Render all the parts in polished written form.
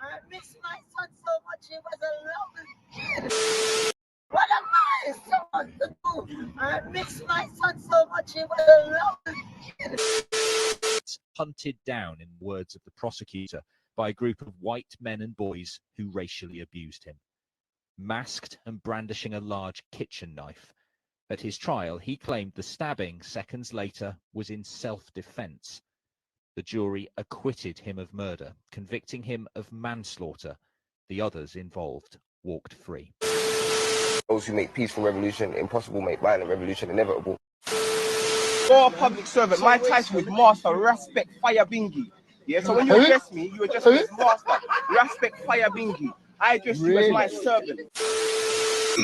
I miss my son so much, he was a lovely kid. What am I supposed to do? I miss my son so much, he was a lovely kid. Hunted down, in the words of the prosecutor, by a group of white men and boys who racially abused him. Masked and brandishing a large kitchen knife. At his trial, he claimed the stabbing seconds later was in self-defense. The jury acquitted him of murder, convicting him of manslaughter. The others involved walked free. Those who make peaceful revolution impossible make violent revolution inevitable. For a public servant, my title is Master Respect Fire Bingi. Yeah, so when you address me, you address me as Master Respect Fire Bingi. I address you as my servant.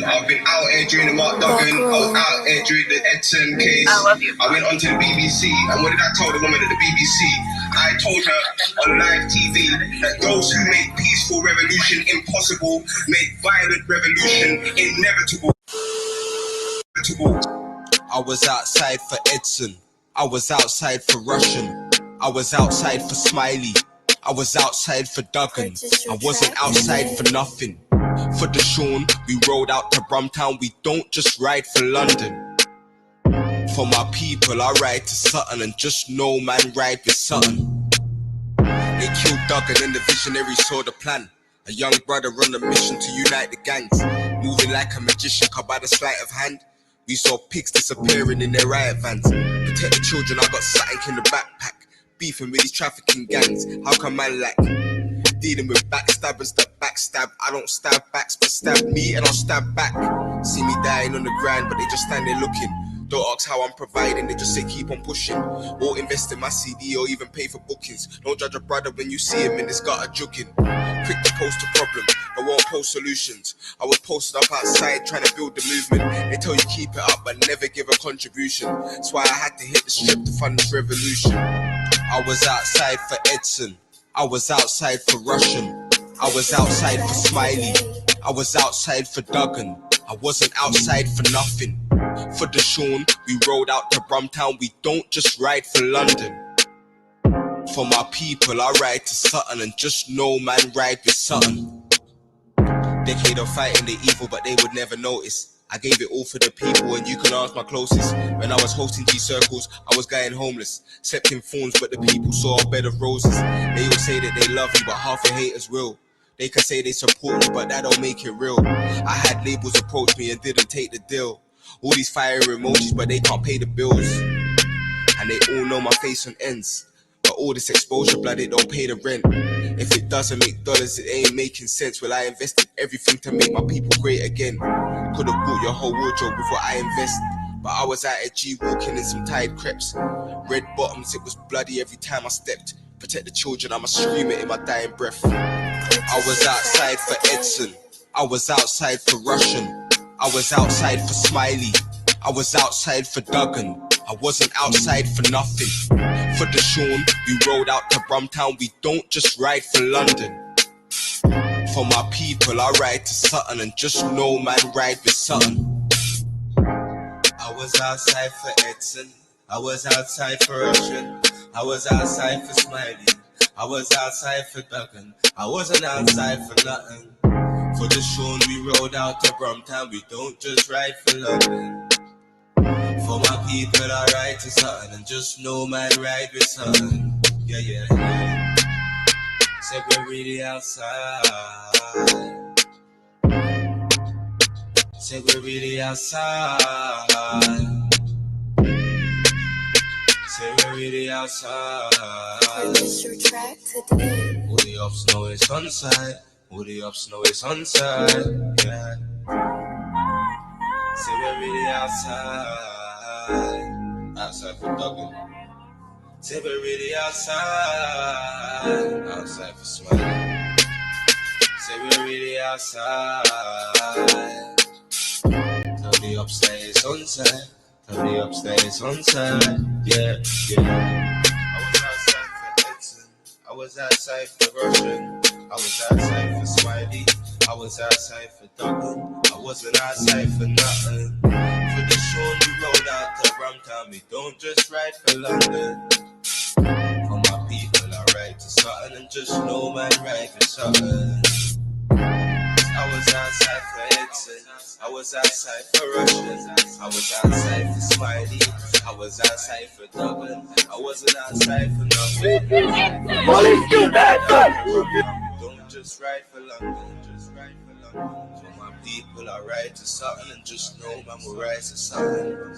I've been out here during the Mark Duggan, I was out here during the Edson case. I love you. I went onto the BBC, and what did I tell the woman at the BBC? I told her on live TV that those who make peaceful revolution impossible make violent revolution inevitable. I was outside for Edson, I was outside for Russian, I was outside for Smiley, I was outside for Duggan, I wasn't outside for nothing. For the Sean, we rode out to Brumtown, we don't just ride for London. For my people, I ride to Sutton, and just know man ride with Sutton. They killed Duggan and the visionaries saw the plan. A young brother on a mission to unite the gangs. Moving like a magician, cut by the sleight of hand. We saw pigs disappearing in their riot vans. Protect the children, I got something in the backpack. Beefing with these trafficking gangs, how come man lack? Dealing with backstabbers that backstab. I don't stab backs, but stab me and I'll stab back. See me dying on the grind, but they just stand there looking. Don't ask how I'm providing, they just say keep on pushing. Won't invest in my CD or even pay for bookings. Don't judge a brother when you see him in his gutter jugging. Quick to post a problem, but won't post solutions. I was posted up outside trying to build the movement. They tell you keep it up, but never give a contribution. That's why I had to hit the strip to fund this revolution. I was outside for Edson, I was outside for Russian, I was outside for Smiley, I was outside for Duggan, I wasn't outside for nothing. For the Sean, we rode out to Brumtown, we don't just ride for London. For my people, I ride to Sutton, and just know man ride with Sutton. Decade of fighting the evil, but they would never notice. I gave it all for the people, and you can ask my closest. When I was hosting these circles, I was going homeless. Slept in thorns, but the people saw a bed of roses. They all say that they love you, but half your haters will. They can say they support you, but that don't make it real. I had labels approach me and didn't take the deal. All these fire emojis, but they can't pay the bills. And they all know my face on ends. But all this exposure, blood, it don't pay the rent. If it doesn't make dollars, it ain't making sense. Well, I invested everything to make my people great again. Could've bought your whole wardrobe with what I invest. But I was out at G walking in some tired crepes. Red bottoms, it was bloody every time I stepped. Protect the children, I'ma scream it in my dying breath. I was outside for Edson, I was outside for Russian, I was outside for Smiley, I was outside for Duggan, I wasn't outside for nothing. For the Sean, we rode out to Brumtown, we don't just ride for London. For my people, I ride to Sutton, and just know man ride with Sutton. I was outside for Edson, I was outside for Russian, I was outside for Smiley, I was outside for Duggan, I wasn't outside for nothing. For the Sean, we rode out to Brumtown, we don't just ride for London. For my people, I ride to Sutton, and just know man ride with Sutton. Yeah, yeah, yeah. Said we're really outside. Said we're really outside. Said we're really outside. Purchase your track today. All the ups know it's on side. All the ups know it's on side. Yeah. Say we're really outside. Outside for Duggan. Say we're really outside. Outside for Smiley. Say we're really outside. Tell the ups that it's on side. Tell the ups that it's on side. Yeah, yeah. I was outside for Edson. I was outside for Russian. I was outside for Smiley, I was outside for Duggan, I wasn't outside for nothing. For the Sean, we rode out to Brumtown, we don't just ride for London. For my people, I ride to something and just know man right for something. I was outside for Edson, I was outside for Russian, I was outside for Smiley, I was outside for Dublin, I wasn't outside for nothing. Bullies, you Don't just ride for London, just ride for London. For my people, I ride to something and just know man will rise to something.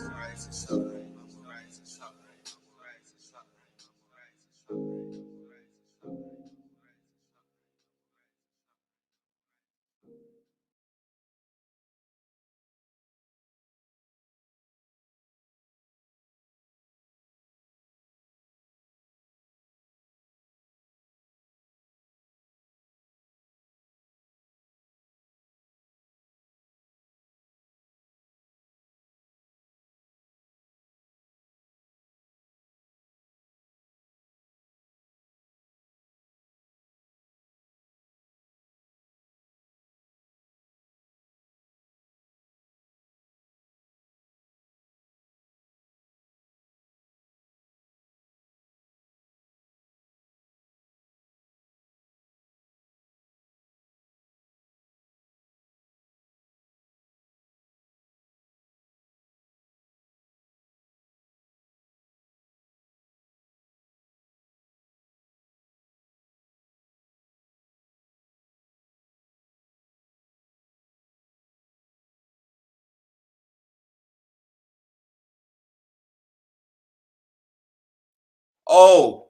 Oh,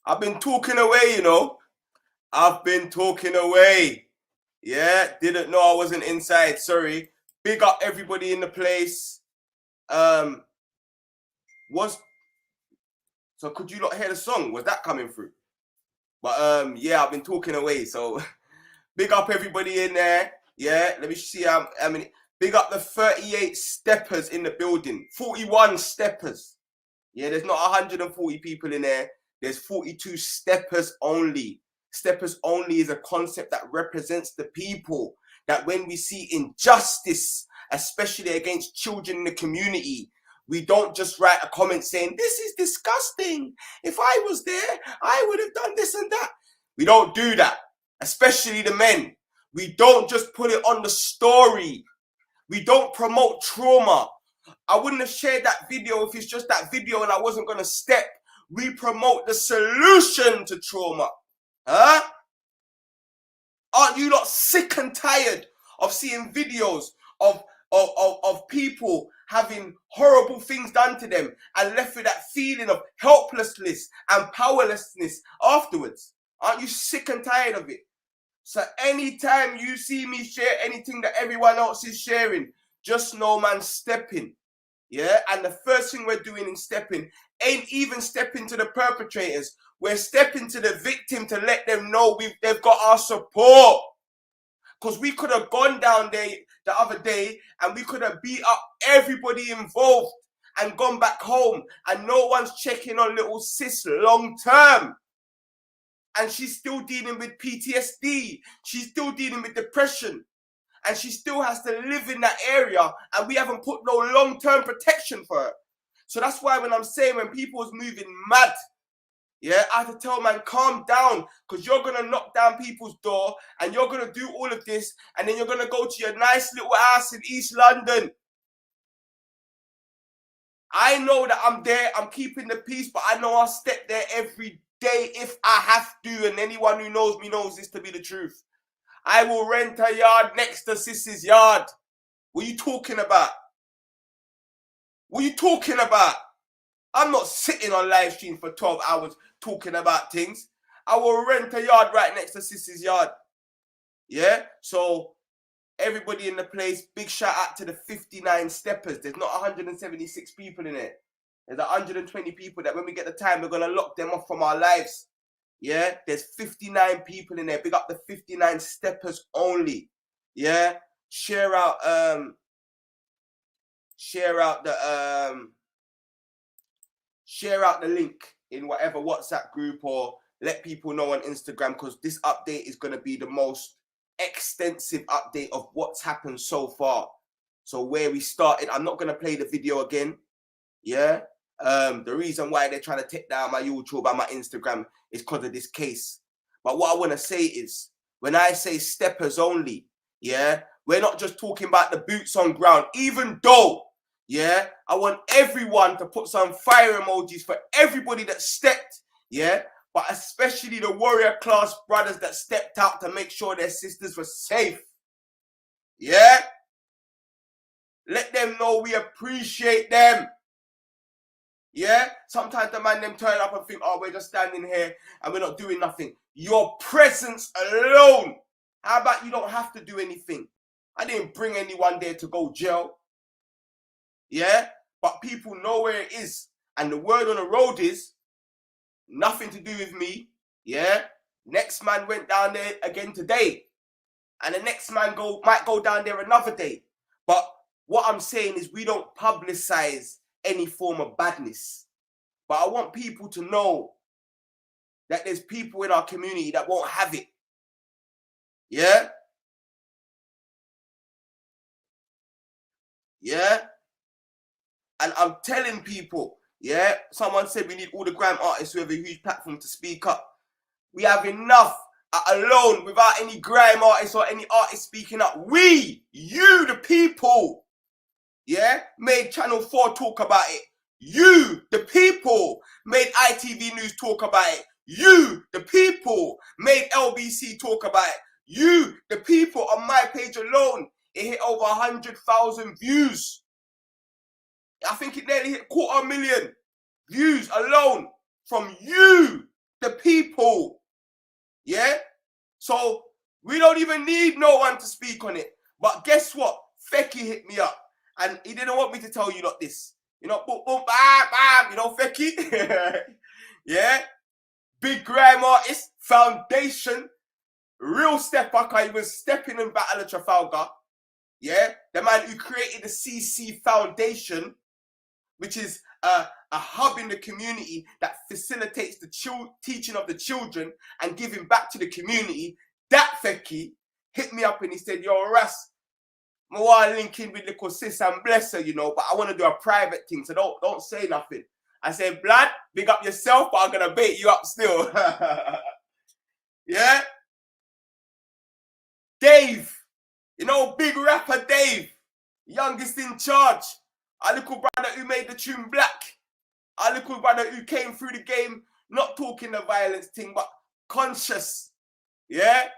I've been talking away, you know. I've been talking away. Yeah, didn't know I wasn't inside. Sorry. Big up everybody in the place. So could you not hear the song? Was that coming through? But yeah, I've been talking away. So big up everybody in there. Yeah, let me see how many. Big up the 38 steppers in the building. 41 steppers. Yeah, there's not 140 people in there. There's 42 steppers only. Steppers only is a concept that represents the people. That when we see injustice, especially against children in the community, we don't just write a comment saying, this is disgusting. If I was there, I would have done this and that. We don't do that, especially the men. We don't just put it on the story. We don't promote trauma. I wouldn't have shared that video if it's just that video and I wasn't going to step. We promote the solution to trauma. Huh? Aren't you lot sick and tired of seeing videos of people having horrible things done to them and left with that feeling of helplessness and powerlessness afterwards? Aren't you sick and tired of it? So anytime you see me share anything that everyone else is sharing, just know man stepping. Yeah, and the first thing we're doing in stepping ain't even stepping to the perpetrators. We're stepping to the victim to let them know they've got our support. Because we could have gone down there the other day and we could have beat up everybody involved and gone back home and no one's checking on little sis long term. And she's still dealing with PTSD. She's still dealing with depression. And she still has to live in that area and we haven't put no long-term protection for her. So that's why when I'm saying when people's moving mad, yeah, I have to tell man, calm down, because you're going to knock down people's door and you're going to do all of this and then you're going to go to your nice little house in East London. I know that I'm there, I'm keeping the peace, but I know I'll step there every day if I have to, and anyone who knows me knows this to be the truth. I will rent a yard next to Sis's yard. What are you talking about? What are you talking about? I'm not sitting on live stream for 12 hours talking about things. I will rent a yard right next to Sis's yard. Yeah? So, everybody in the place, big shout out to the 59 steppers. There's not 176 people in it. There's 120 people that when we get the time, we're going to lock them off from our lives. Yeah, there's 59 people in there. Big up the 59 steppers only. Yeah, share out the link in whatever WhatsApp group or let people know on Instagram, because this update is going to be the most extensive update of what's happened so far. So where we started, I'm not going to play the video again. Yeah, The reason why they're trying to take down my YouTube and my Instagram is because of this case. But what I want to say is, when I say steppers only, yeah, we're not just talking about the boots on ground, even though, yeah, I want everyone to put some fire emojis for everybody that stepped, yeah, but especially the warrior class brothers that stepped out to make sure their sisters were safe. Yeah? Let them know we appreciate them. Yeah? Sometimes the man them turn up and think, oh, we're just standing here and we're not doing nothing. Your presence alone. How about you don't have to do anything? I didn't bring anyone there to go jail. Yeah? But people know where it is. And the word on the road is, nothing to do with me. Yeah? Next man went down there again today. And the next man might go down there another day. But what I'm saying is we don't publicize any form of badness. But I want people to know that there's people in our community that won't have it. Yeah? Yeah? And I'm telling people, yeah, someone said we need all the grime artists who have a huge platform to speak up. We have enough alone without any grime artists or any artists speaking up. We, you, the people, yeah, made Channel 4 talk about it. You, the people, made ITV News talk about it. You, the people, made LBC talk about it. You, the people, on my page alone, it hit over 100,000 views. I think it nearly hit 250,000 views alone from you, the people. Yeah? So we don't even need no one to speak on it. But guess what? Fecky hit me up. And he didn't want me to tell you like this. You know, boom, boom, bam, bam. You know, Fecky? Yeah? Big grime artist, foundation, real stepper, because he was stepping in Battle of Trafalgar. Yeah? The man who created the CC Foundation, which is a hub in the community that facilitates the teaching of the children and giving back to the community. That Fecky hit me up and he said, yo, Russ, I want to link in with little sis and bless her, you know, but I want to do a private thing, so don't say nothing. I said, blood, big up yourself, but I'm going to bait you up still. Yeah? Dave, you know, big rapper Dave, youngest in charge. Our little brother who made the tune Black. Our little brother who came through the game, not talking the violence thing, but conscious. Yeah?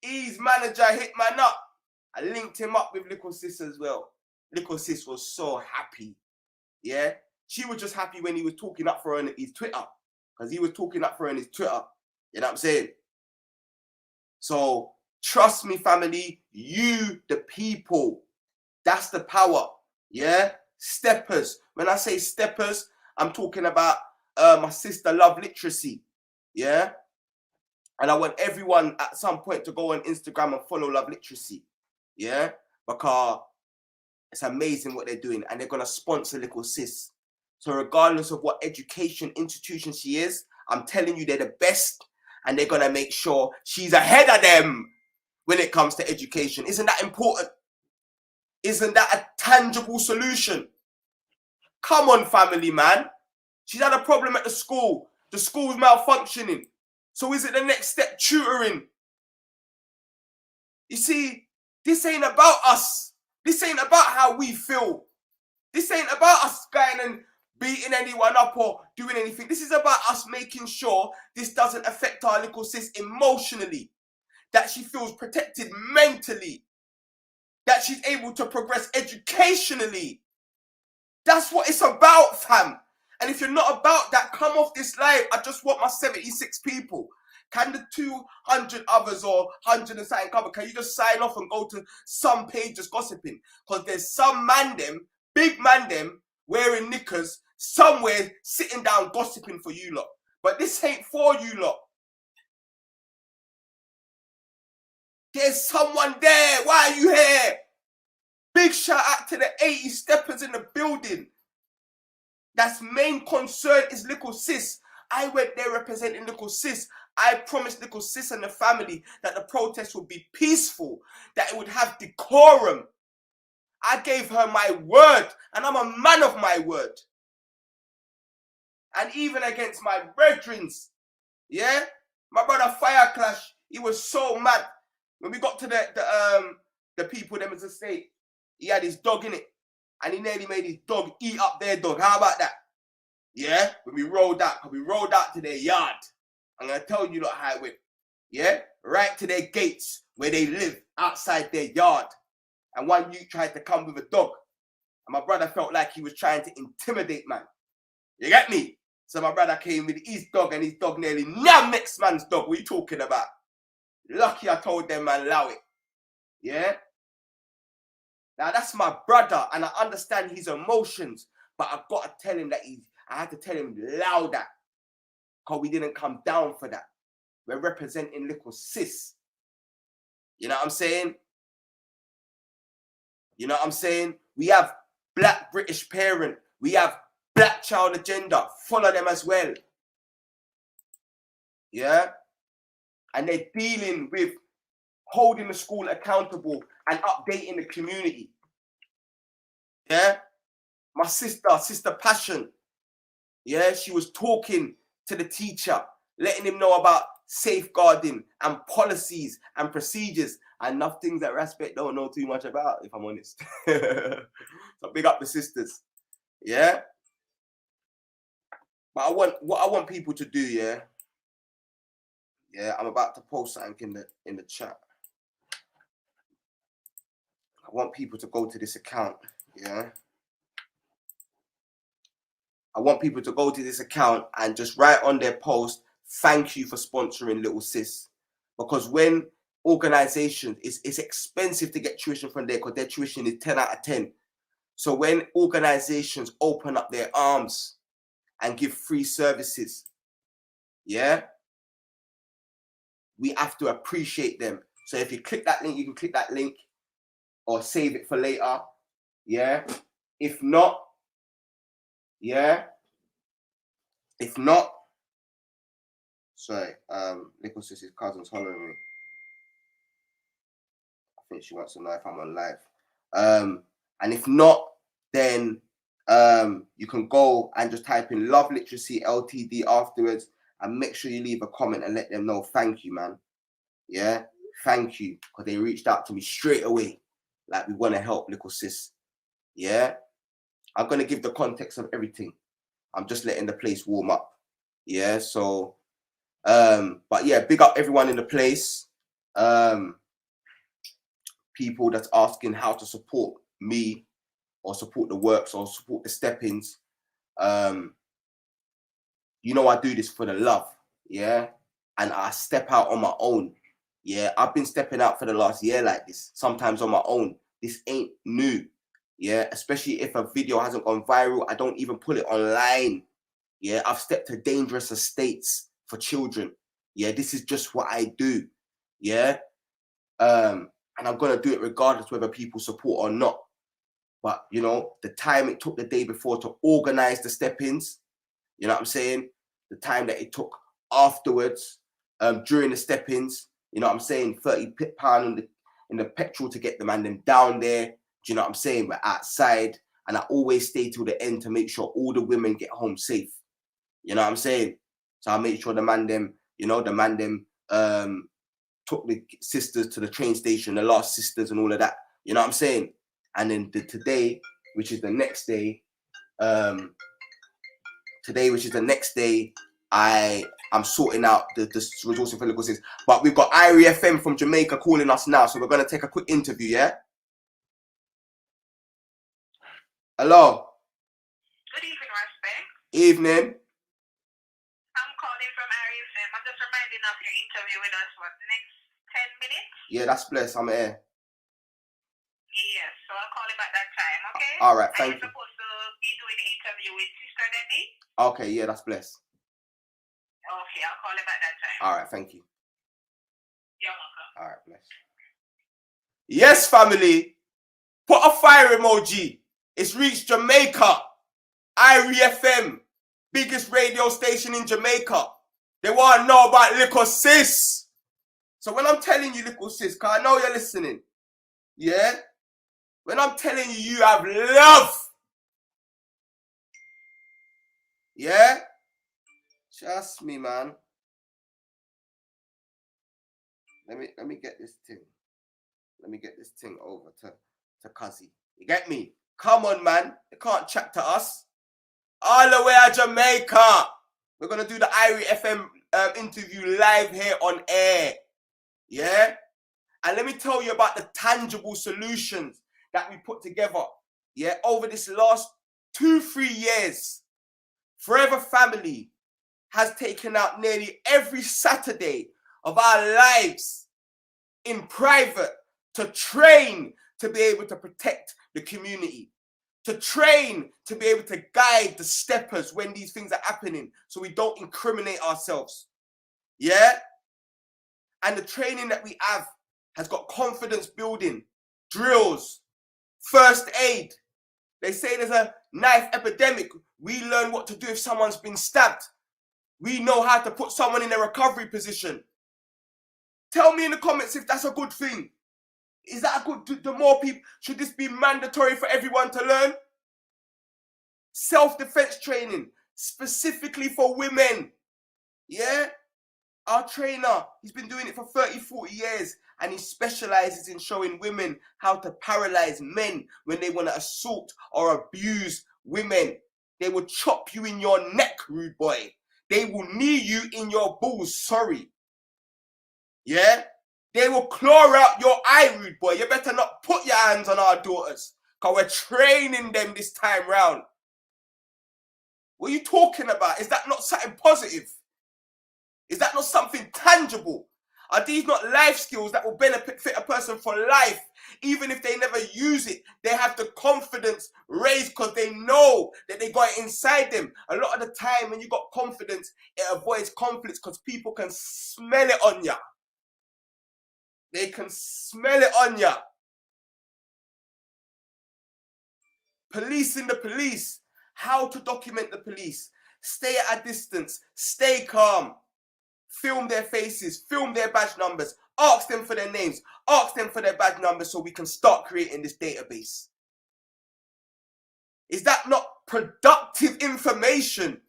His manager hit man up. I linked him up with little sis as well. Little sis was so happy. Yeah? She was just happy when he was talking up for her on his Twitter. Because he was talking up for her on his Twitter. You know what I'm saying? So, trust me, family. You, the people. That's the power. Yeah? Steppers. When I say steppers, I'm talking about my sister Love Literacy. Yeah? And I want everyone at some point to go on Instagram and follow Love Literacy. Yeah? Because it's amazing what they're doing. And they're going to sponsor little sis. So regardless of what education institution she is, I'm telling you they're the best. And they're going to make sure she's ahead of them when it comes to education. Isn't that important? Isn't that a tangible solution? Come on, family, man. She's had a problem at the school. The school's malfunctioning. So is it the next step tutoring? You see, this ain't about us. This ain't about how we feel. This ain't about us going and beating anyone up or doing anything. This is about us making sure this doesn't affect our little sis emotionally. That she feels protected mentally. That she's able to progress educationally. That's what it's about, fam. And if you're not about that, come off this live. I just want my 76 people. Can the 200 others or 100 and something cover, can you just sign off and go to some page just gossiping? Because there's some man them, big man them, wearing knickers, somewhere sitting down gossiping for you lot. But this ain't for you lot. There's someone there. Why are you here? Big shout out to the 80 steppers in the building. That's main concern is little sis. I went there representing little sis. I promised little sis and the family that the protest would be peaceful, that it would have decorum. I gave her my word, and I'm a man of my word. and even against my brethrens. Yeah? My brother Fire Clash, he was so mad. When we got to the people them as a state, he had his dog in it. And he nearly made his dog eat up their dog. How about that? Yeah? When we rolled out to their yard. I'm going to tell you lot how it went. Yeah? Right to their gates where they live, outside their yard. And one youth tried to come with a dog. And my brother felt like he was trying to intimidate man. You get me? So my brother came with his dog, and his dog nearly nabbed next man's dog. What are you talking about? Lucky I told them, man, allow it. Yeah? Now that's my brother, and I understand his emotions, but I've got to tell him that I had to tell him louder. Because we didn't come down for that. We're representing little sis. You know what I'm saying? You know what I'm saying? We have black British parent. We have black child agenda. Follow them as well. Yeah? And they're dealing with holding the school accountable and updating the community. Yeah? My sister Passion. Yeah? She was talking to the teacher, letting him know about safeguarding and policies and procedures, and enough things that Respect don't know too much about, if I'm honest. So big up the sisters. Yeah? But what I want people to do, yeah? Yeah, I'm about to post something in the chat. I want people to go to this account, yeah? I want people to go to this account and just write on their post, thank you for sponsoring Little Sis. Because when organizations, it's expensive to get tuition from there because their tuition is 10 out of 10. So when organizations open up their arms and give free services, yeah, we have to appreciate them. So if you click that link, you can click that link or save it for later, yeah. If not, yeah. If not, sorry, Little Sis's cousin's hollering me. I think she wants to know if I'm on live. And if not, then you can go and just type in Love Literacy Ltd afterwards and make sure you leave a comment and let them know thank you, man. Yeah, thank you, because they reached out to me straight away. Like, we want to help Little Sis. Yeah, I'm going to give the context of everything. I'm just letting the place warm up. Yeah, so, but yeah, big up everyone in the place. People that's asking how to support me or support the works or support the step-ins. You know, I do this for the love. Yeah, and I step out on my own. Yeah, I've been stepping out for the last year like this, sometimes on my own. This ain't new. Yeah, especially if a video hasn't gone viral, I don't even put it online. Yeah, I've stepped to dangerous estates for children. Yeah, this is just what I do. Yeah, and I'm going to do it regardless whether people support or not. But, you know, the time it took the day before to organize the step-ins, you know what I'm saying? The time that it took afterwards, during the step-ins, you know what I'm saying? £30 in the petrol to get the man them down there. Do you know what I'm saying? We're outside, and I always stay till the end to make sure all the women get home safe. You know what I'm saying? So I make sure the man them, you know, the man them took the sisters to the train station, the last sisters and all of that. You know what I'm saying? And then today, which is the next day, I'm sorting out the resourcing for Little Sis. But we've got Irie FM from Jamaica calling us now, so we're going to take a quick interview, yeah? Hello. Good evening, Respect. Evening. I'm calling from Irie FM. I'm just reminding of your interview with us, what, the next 10 minutes? Yeah, that's blessed. I'm here. Yes, so I'll call him at that time, okay? All right, thank you. I'm supposed to be doing the interview with Sister Debbie. Okay, yeah, that's blessed. Okay, I'll call him at that time. All right, thank you. You're welcome. All right, bless. Yes, family. Put a fire emoji. It's reached Jamaica. Irie FM, biggest radio station in Jamaica. They want to know about Little Sis. So when I'm telling you Little Sis, because I know you're listening, yeah? When I'm telling you, you have love, yeah? Trust me, man. Let me get this thing. Let me get this thing over to Cuzzy. You get me? Come on, man. You can't chat to us. All the way to Jamaica. We're gonna do the Irie FM interview live here on air. Yeah? And let me tell you about the tangible solutions that we put together. Yeah, over this last 2-3 years. Forever Family has taken out nearly every Saturday of our lives in private to train to be able to protect the community, to train to be able to guide the steppers when these things are happening so we don't incriminate ourselves. Yeah? And the training that we have has got confidence building, drills, first aid. They say there's a knife epidemic. We learn what to do if someone's been stabbed. We know how to put someone in a recovery position. Tell me in the comments if that's a good thing. Is that a good, the more people, should this be mandatory for everyone to learn? Self-defense training, specifically for women. Yeah? Our trainer, he's been doing it for 30, 40 years, and he specializes in showing women how to paralyze men when they want to assault or abuse women. They will chop you in your neck, rude boy. They will knee you in your balls, sorry. Yeah? They will claw out your eye, rude boy. You better not put your hands on our daughters, because we're training them this time round. What are you talking about? Is that not something positive? Is that not something tangible? Are these not life skills that will benefit a person for life? Even if they never use it, they have the confidence raised because they know that they got it inside them. A lot of the time when you got confidence, it avoids conflicts because people can smell it on ya. They can smell it on ya. Policing the police. How to document the police. Stay at a distance. Stay calm. Film their faces, film their badge numbers, ask them for their names, ask them for their badge numbers so we can start creating this database. Is that not productive information?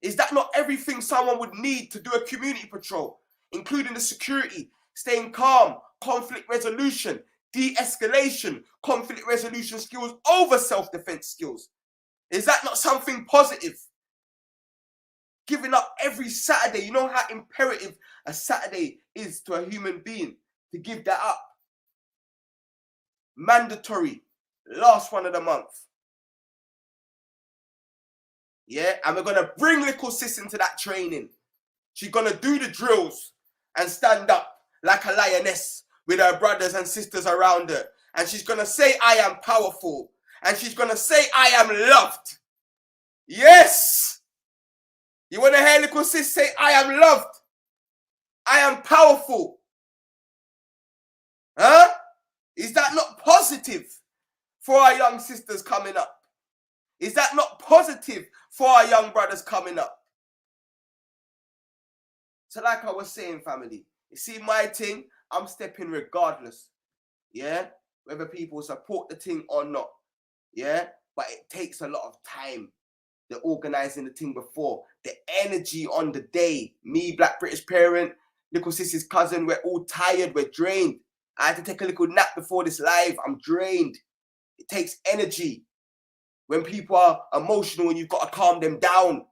Is that not everything someone would need to do a community patrol, including the security, staying calm, conflict resolution, de-escalation, conflict resolution skills over self-defense skills? Is that not something positive? Giving up every Saturday. You know how imperative a Saturday is to a human being to give that up. Mandatory. Last one of the month. Yeah, and we're going to bring little sis into that training. She's going to do the drills and stand up like a lioness with her brothers and sisters around her. And she's going to say, I am powerful. And she's going to say, I am loved. Yes! You want to hear little sis say, I am loved. I am powerful. Huh? Is that not positive for our young sisters coming up? Is that not positive for our young brothers coming up? So like I was saying, family, you see my thing, I'm stepping regardless. Yeah? Whether people support the thing or not. Yeah? But it takes a lot of time. The organising the thing before, the energy on the day. Me, black British parent, little sis's cousin, we're all tired, we're drained. I had to take a little nap before this live. I'm drained. It takes energy. When people are emotional and you've got to calm them down.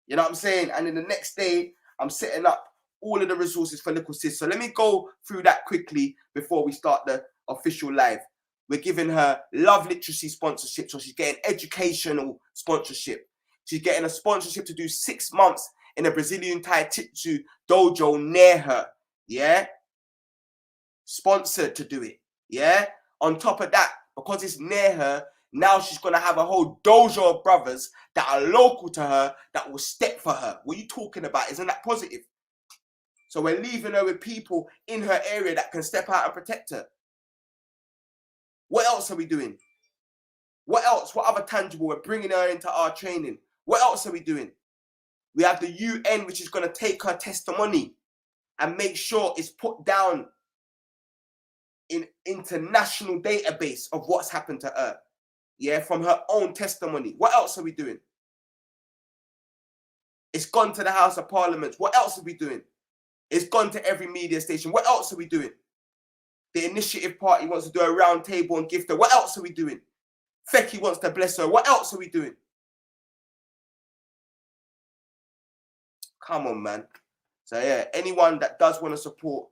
You know what I'm saying? And then the next day, I'm setting up all of the resources for little sis. So let me go through that quickly before we start the official live. We're giving her Love Literacy sponsorship, so she's getting educational sponsorship. She's getting a sponsorship to do 6 months in a Brazilian Tai-Chi dojo near her. Yeah? Sponsored to do it. Yeah? On top of that, because it's near her, now she's going to have a whole dojo of brothers that are local to her that will step for her. What are you talking about? Isn't that positive? So we're leaving her with people in her area that can step out and protect her. What else are we doing? What else? What other tangible? We're bringing her into our training. What else are we doing? We have the UN, which is going to take her testimony and make sure it's put down in international database of what's happened to her. Yeah, from her own testimony. What else are we doing? It's gone to the House of Parliament. What else are we doing? It's gone to every media station. What else are we doing? The Initiative Party wants to do a round table and gift her. What else are we doing? Fecky wants to bless her. What else are we doing? Come on, man. So yeah, anyone that does want to support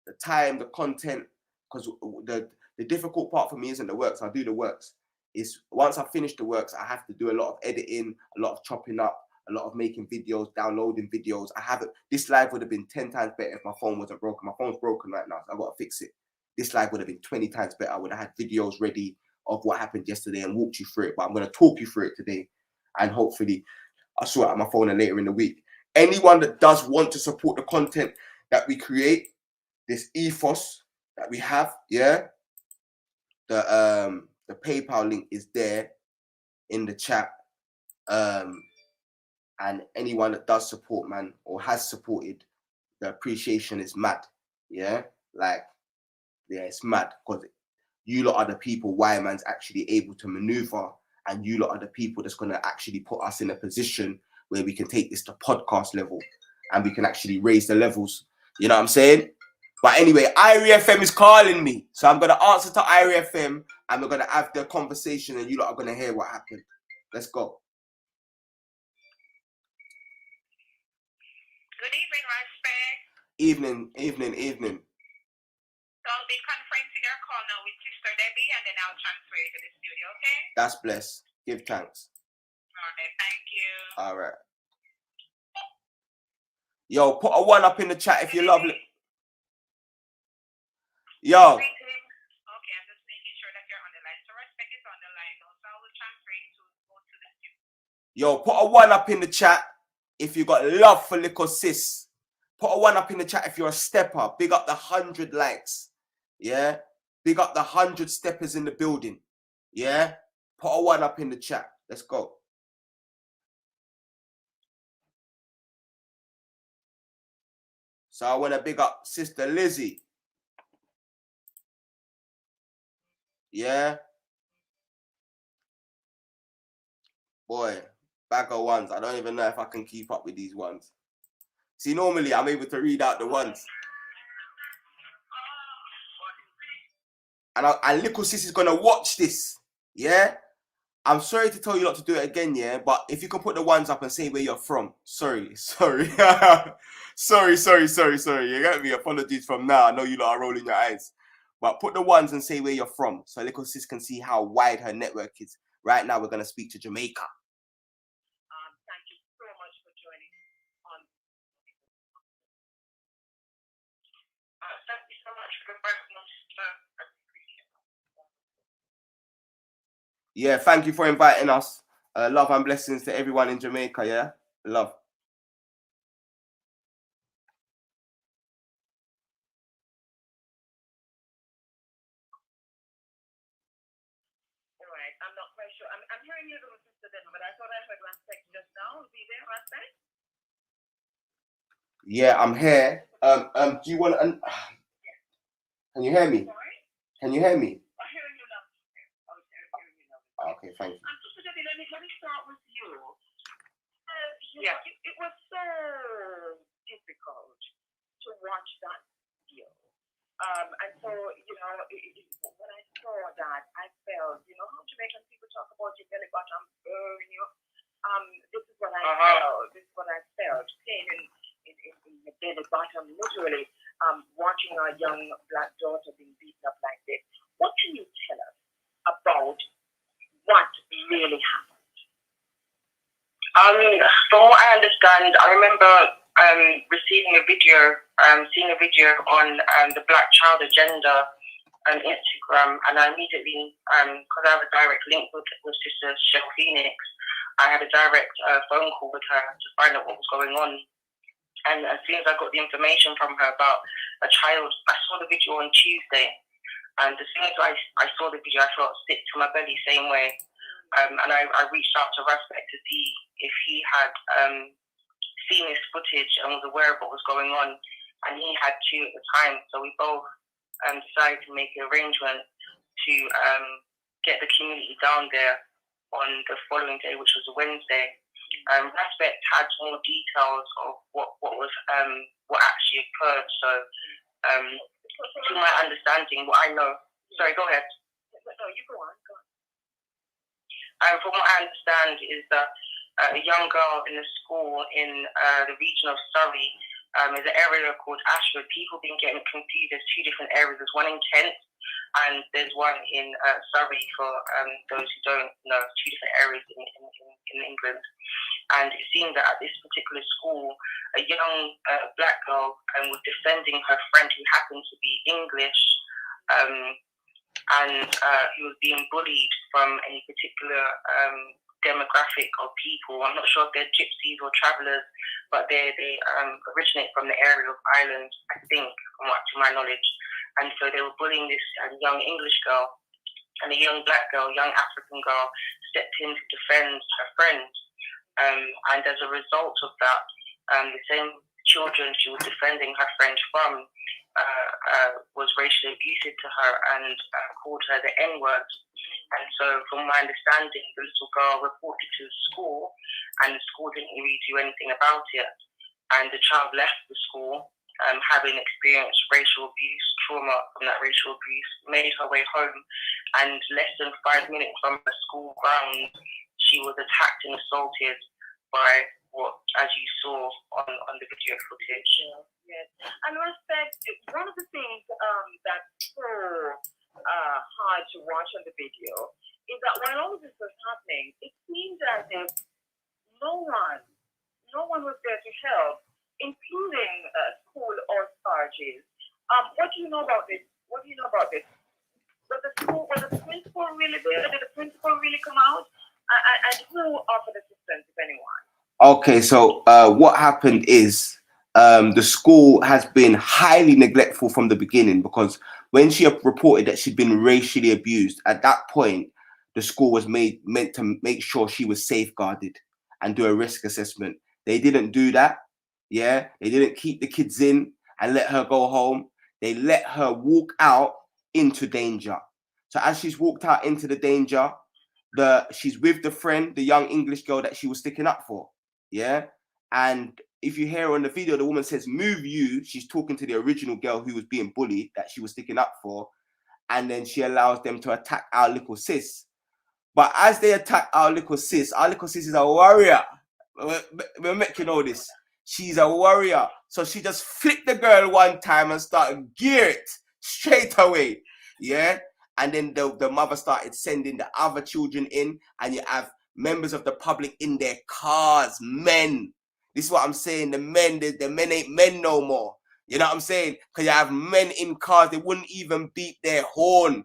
the time, the content, because the difficult part for me isn't the works. I do the works. It's once I finish the works, I have to do a lot of editing, a lot of chopping up, a lot of making videos, downloading videos. I haven't. This live would have been 10 times better if my phone wasn't broken. My phone's broken right now, so I've got to fix it. This live would have been 20 times better. I would have had videos ready of what happened yesterday and walked you through it. But I'm going to talk you through it today. And hopefully I'll sort out my phone later in the week. Anyone that does want to support the content that we create, this ethos that we have, yeah, the PayPal link is there in the chat. And anyone that does support, man, or has supported, the appreciation is mad. Yeah, like, yeah, it's mad because you lot are the people why man's actually able to maneuver, and you lot are the people that's going to actually put us in a position where we can take this to podcast level and we can actually raise the levels. You know what I'm saying? But anyway, Irie FM is calling me. So I'm going to answer to Irie FM and we're going to have the conversation and you lot are going to hear what happened. Let's go. Good evening, Respect. Evening. So I'll be conferencing your call now with Sister Debbie and then I'll transfer you to the studio, okay? That's blessed. Give thanks. All right, thank you. All right. Yo, put a 1 up in the chat if you love it. Yo. Okay, I'm just making sure that you're on the line. So Respect is on the line now, so I will transfer you to go to the studio. Yo, put a 1 up in the chat if you got love for little sis. Put a 1 up in the chat if you're a stepper. Big up the 100 likes. Yeah. Big up the 100 steppers in the building. Yeah. Put a 1 up in the chat. Let's go. So I want to big up Sister Lizzie. Yeah. Boy, bag of ones. I don't even know if I can keep up with these ones. See, normally I'm able to read out the ones. And little sis is going to watch this. Yeah. I'm sorry to tell you not to do it again, yeah? But if you can put the ones up and say where you're from. Sorry. sorry. You get me? Apologies from now. I know you lot are rolling your eyes. But put the ones and say where you're from so little sis can see how wide her network is. Right now, we're going to speak to Jamaica. Thank you so much for joining on. Thank you so much for the personal. Yeah, thank you for inviting us. Love and blessings to everyone in Jamaica, yeah? Love. All right, I'm not quite sure. I'm hearing you, Sister Denver, but I thought I heard Respect just now. Be there, Respect? Yeah, I'm here. Do you want to... Can you hear me? Sorry? Can you hear me? I'm hearing you now. Okay, thank you. Sister Debbie, let me start with you. Yeah. It was so difficult to watch that video. And so, you know, when I saw that, I felt, you know, how Jamaican people talk about your belly button burning you. This is what I felt. This is what I felt. Pain in the belly button, literally. Watching our young black daughter being beaten up like this. What can you tell us about what really happened? From what I understand, I remember receiving a video, seeing a video on the Black Child Agenda on Instagram, and I immediately, because I have a direct link with Sister Shell Phoenix, I had a direct phone call with her to find out what was going on. And as soon as I got the information from her about a child, I saw the video on Tuesday. And as soon as I saw the video, I felt sick to my belly, same way. And I reached out to Respect to see if he had seen this footage and was aware of what was going on. And he had too at the time. So we both decided to make an arrangement to get the community down there on the following day, which was a Wednesday. Respect had more details of what actually occurred. So, to my understanding, what I know. Sorry, go ahead. No, you go on. From what I understand is that a young girl in a school in the region of Surrey is an area called Ashford. People been getting confused. There's two different areas. There's one in Kent and there's one in Surrey for those who don't know. Two different areas in England. And it seemed that at this particular school, a young black girl was defending her friend who happened to be English, and who was being bullied from a particular demographic of people. I'm not sure if they're gypsies or travellers, but they originate from the area of Ireland, I think, to my knowledge. And so they were bullying this young English girl, and a young black girl, young African girl, stepped in to defend her friend. And as a result of that, the same children she was defending her friend from was racially abusive to her and called her the N-word. And so from my understanding, the little girl reported to the school, and the school didn't really do anything about it. And the child left the school having experienced racial abuse, trauma from that racial abuse, made her way home, and less than 5 minutes from the school grounds, she was attacked and assaulted by what, as you saw on the video footage. Yes. And respect, one of the things that's so hard to watch on the video is that when all of this was happening, it seemed as if no one was there to help, including school authorities. What do you know about this? Was the principal really there? Did the principal really come out? And who offered assistance, if anyone? Okay, so what happened is the school has been highly neglectful from the beginning, because when she reported that she'd been racially abused, at that point, the school was meant to make sure she was safeguarded and do a risk assessment. They didn't do that. Yeah, they didn't keep the kids in and let her go home. They let her walk out into danger. So as she's walked out into the danger, she's with the friend, the young English girl that she was sticking up for. Yeah. And if you hear on the video, the woman says, "Move you." She's talking to the original girl who was being bullied, that she was sticking up for. And then she allows them to attack our little sis. But as they attack our little sis is a warrior. We'll make you know this. She's a warrior. So she just flicked the girl one time and started gear it straight away. Yeah. And then the mother started sending the other children in, and you have members of the public in their cars, men. This is what I'm saying. The men ain't men no more. You know what I'm saying? Because you have men in cars, they wouldn't even beat their horn.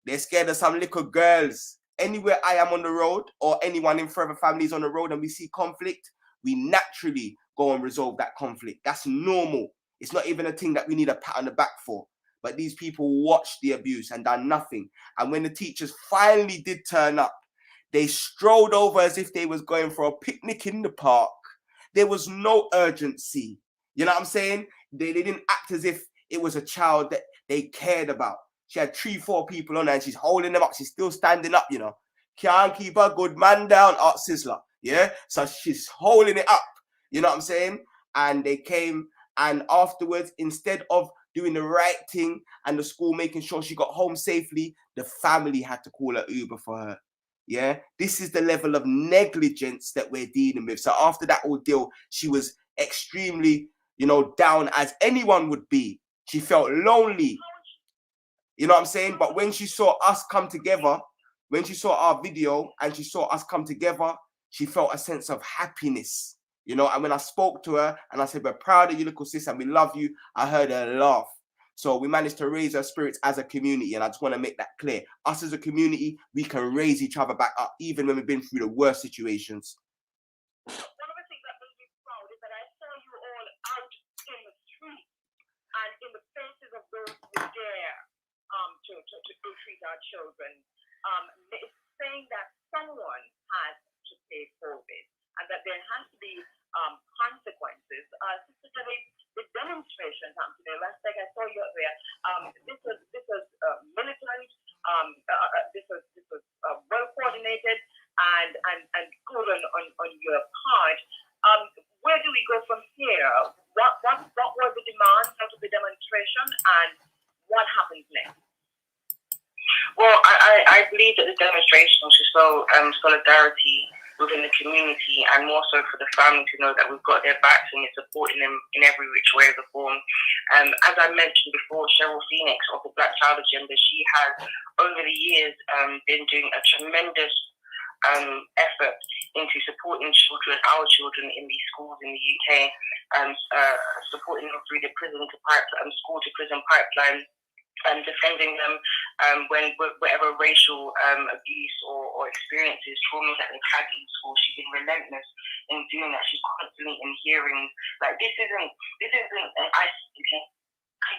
They're scared of some little girls. Anywhere I am on the road, or anyone in Forever Families on the road, and we see conflict, we naturally go and resolve that conflict. That's normal. It's not even a thing that we need a pat on the back for. But these people watched the abuse and done nothing. And when the teachers finally did turn up, they strolled over as if they was going for a picnic in the park. There was no urgency. You know what I'm saying? They didn't act as if it was a child that they cared about. She had 3-4 people on her, and she's holding them up. She's still standing up, you know. Can't keep a good man down, Art Sizzler. Yeah? So she's holding it up. You know what I'm saying? And they came, and afterwards, instead of doing the right thing and the school making sure she got home safely, the family had to call an Uber for her. Yeah, this is the level of negligence that we're dealing with. So after that ordeal, she was extremely, down, as anyone would be. She felt lonely. You know what I'm saying? But when she saw us come together, when she saw our video and she saw us come together, she felt a sense of happiness. And when I spoke to her and I said, "We're proud of you, little sis, and we love you," I heard her laugh. So we managed to raise her spirits as a community, and I just want to make that clear. Us as a community, we can raise each other back up, even when we've been through the worst situations. One of the things that made me proud is that I saw you all out in the street and in the faces of those who dare to treat our children, saying that someone has to pay for this and that there has to be consequences. Sister Debbie, the demonstration happened today. Last night I saw you up there. This was militant. This was well coordinated and good on your part. I believe that the demonstration was to show solidarity within the community, and more so for the family to know that we've got their backs and we're supporting them in every which way of the form. As I mentioned before, Cheryl Phoenix of the Black Child Agenda, she has over the years been doing a tremendous effort into supporting children, our children in these schools in the UK, supporting them through the school to prison pipeline, defending them when whatever racial abuse or experiences, trauma that they've had in school. She's been relentless in doing that. She's constantly in hearings. Like this isn't an isolated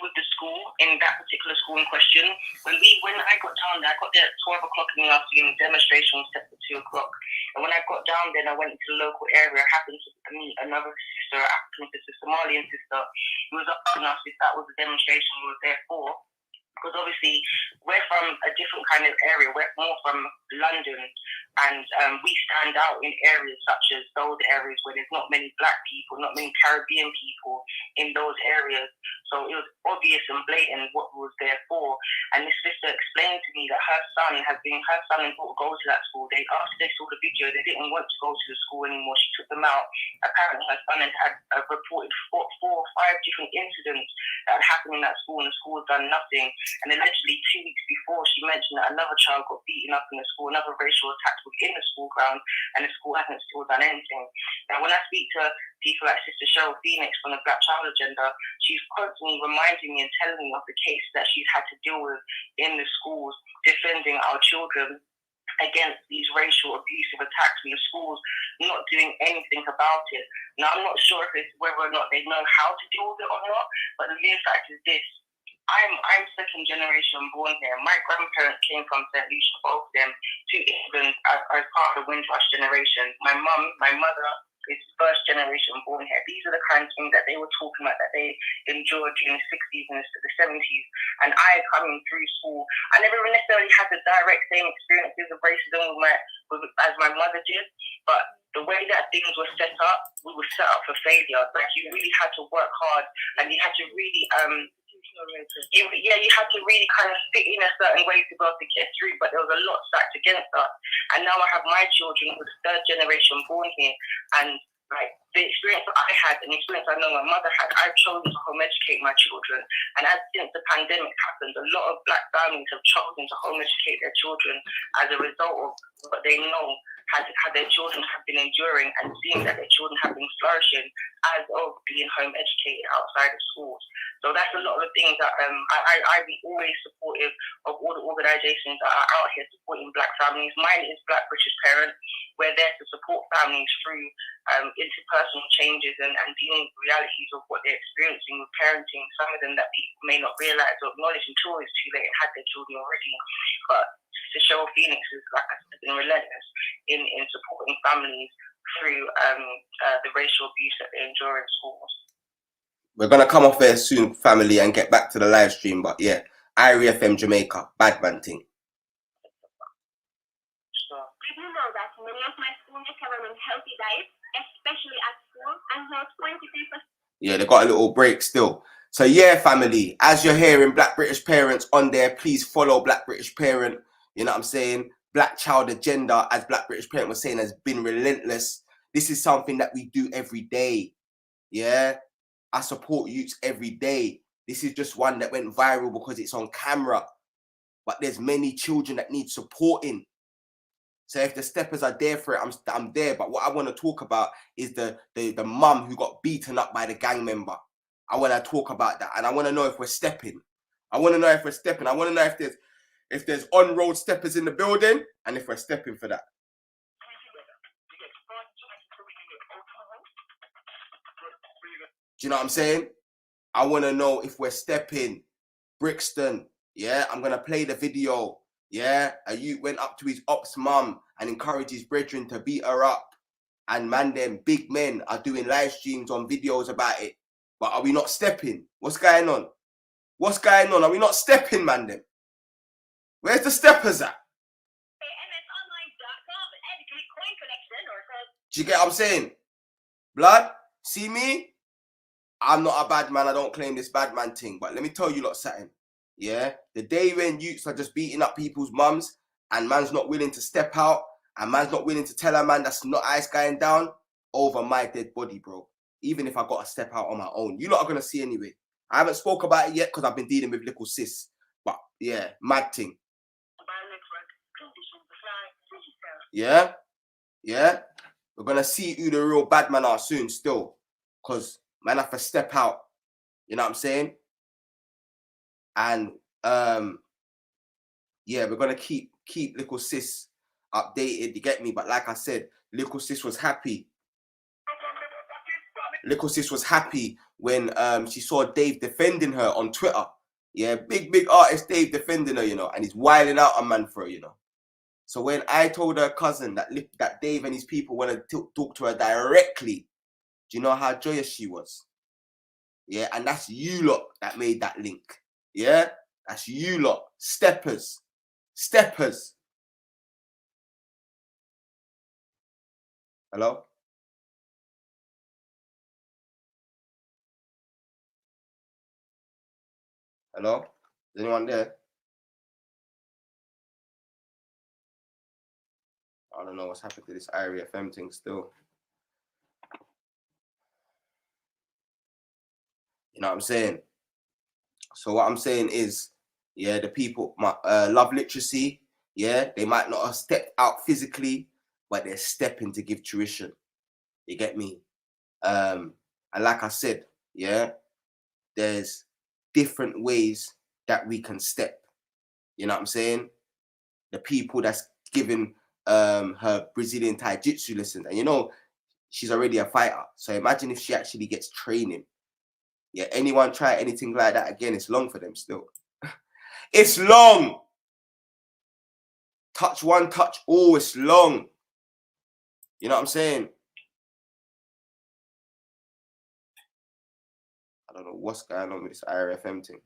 with the school, in that particular school in question. When I got down there, I got there at 12 o'clock in the afternoon. Demonstration was set for 2 o'clock. And when I got down there, I went into the local area. I happened to meet another sister, African sister, Somalian sister, who was asking us if that was the demonstration we were there for. Because obviously we're from a different kind of area. We're more from London, and we stand out in areas such as those areas where there's not many black people, not many Caribbean people in those areas. So it was obvious and blatant what we was there for. And this sister explained to me that her son and daughter go to that school. After they saw the video, they didn't want to go to the school anymore. She took them out. Apparently her son had reported 4 or 5 different incidents that had happened in that school, and the school had done nothing. And allegedly 2 weeks before, she mentioned that another child got beaten up in the school, another racial attack within the school ground, and the school hasn't still done anything. Now, when I speak to people like Sister Cheryl Phoenix from the Black Child Agenda, she's constantly reminding me and telling me of the cases that she's had to deal with in the schools, defending our children against these racial abusive attacks in the schools, not doing anything about it. Now, I'm not sure if it's whether or not they know how to deal with it or not, but the mere fact is this: I'm second generation born here. My grandparents came from St. Lucia, both of them, to England as part of the Windrush generation. My mother is first generation born here. These are the kinds of things that they were talking about that they endured during the 60s and the 70s. And I, coming through school, I never necessarily had the direct same experiences of racism as my mother did, but the way that things were set up, we were set up for failure. Like, you really had to work hard, and you had to really you had to really kind of fit in a certain way to be able to get through, but there was a lot stacked against us. And now I have my children, who's third generation born here, and like the experience that I had and the experience I know my mother had, I've chosen to home educate my children. And since the pandemic happened, a lot of black families have chosen to home educate their children as a result of what they know how their children have been enduring, and seeing that their children have been flourishing as of being home educated outside of schools. So that's a lot of the things that I've been always supportive of, all the organisations that are out here supporting black families. Mine is Black British Parent. We're there to support families through interpersonal changes and dealing with realities of what they're experiencing with parenting. Some of them that people may not realise or acknowledge until it's too late and had their children already. But Sister Cheryl Phoenix is, like I said, been relentless in supporting families through the racial abuse that they endure in schools. We're going to come off there soon, family, and get back to the live stream. But yeah, Irie FM Jamaica, bad man thing. Sure. Did you know that many of my schoolmates have an unhealthy diet, especially at school, and how 23%? Yeah, they got a little break still. So yeah, family, as you're hearing Black British Parents on there, please follow Black British Parent. You know what I'm saying? Black Child Agenda, as Black British Parent was saying, has been relentless. This is something that we do every day. Yeah? I support youths every day. This is just one that went viral because it's on camera. But there's many children that need supporting. So if the steppers are there for it, I'm there. But what I want to talk about is the mum who got beaten up by the gang member. I want to talk about that. And I want to know if we're stepping. I want to know if we're stepping. I want to know if there's on-road steppers in the building, and if we're stepping for that. Do you know what I'm saying? I want to know if we're stepping. Brixton, yeah? I'm going to play the video, yeah? A youth went up to his ops mum and encouraged his brethren to beat her up. And man, them big men are doing live streams on videos about it. But are we not stepping? What's going on? What's going on? Are we not stepping, man, them? Where's the steppers at? Do you get what I'm saying? Blood, see me? I'm not a bad man. I don't claim this bad man thing. But let me tell you lot something. Yeah, the day when youths are just beating up people's mums and man's not willing to step out and man's not willing to tell a man that's not ice going down over my dead body, bro. Even if I got to step out on my own, you lot are gonna see anyway. I haven't spoke about it yet because I've been dealing with little sis, but yeah, mad thing. Yeah, yeah. We're gonna see who the real bad man are soon still, because man have to step out. You know what I'm saying? And yeah, we're gonna keep little sis updated. You get me? But like I said, little sis was happy. Little sis was happy when she saw Dave defending her on Twitter. Yeah, big artist Dave defending her, you know, and he's wilding out on man for her, you know. So when I told her cousin that Dave and his people want to talk to her directly, do you know how joyous she was? Yeah, and that's you lot that made that link. Yeah, that's you lot. Steppers. Hello? Hello? Is anyone there? I don't know what's happened to this Irie FM thing still. You know what I'm saying? So what I'm saying is, yeah, the people, love literacy, yeah, they might not have stepped out physically, but they're stepping to give tuition. You get me? And like I said, yeah, there's different ways that we can step. You know what I'm saying? The people that's giving her Brazilian Jiu-Jitsu lessons, and you know, she's already a fighter. So imagine if she actually gets training. Yeah, anyone try anything like that again, it's long for them still. It's long. Touch one, touch all, it's long. You know what I'm saying? I don't know what's going on with this Irie FM thing.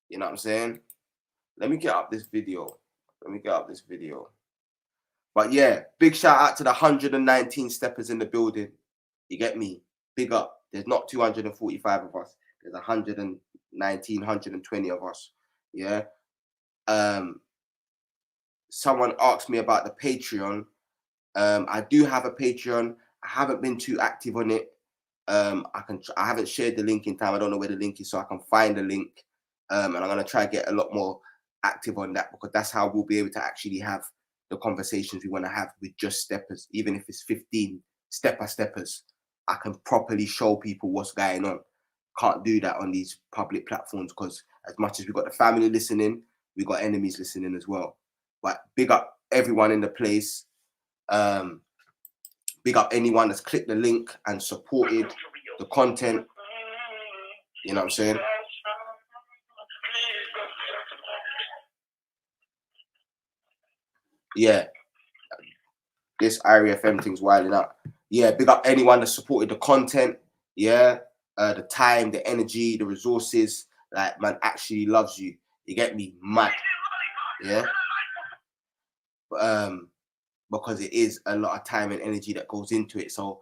You know what I'm saying? Let me get up this video. But yeah, big shout out to the 119 steppers in the building. You get me? Big up. There's not 245 of us. There's 119, 120 of us. Yeah. Someone asked me about the Patreon. I do have a Patreon. I haven't been too active on it. I haven't shared the link in time. I don't know where the link is, so I can find the link. And I'm gonna try to get a lot more active on that, because that's how we'll be able to actually have the conversations we want to have with just steppers. Even if it's 15 steppers, I can properly show people what's going on. Can't do that on these public platforms, because as much as we've got the family listening, we've got enemies listening as well. But big up everyone in the place. Big up anyone that's clicked the link and supported the content. You know what I'm saying? Yeah. This Irie FM thing's wilding up. Yeah, big up anyone that supported the content. Yeah. The time, the energy, the resources. Like, man actually loves you. You get me? Mad. Yeah. Because it is a lot of time and energy that goes into it. So,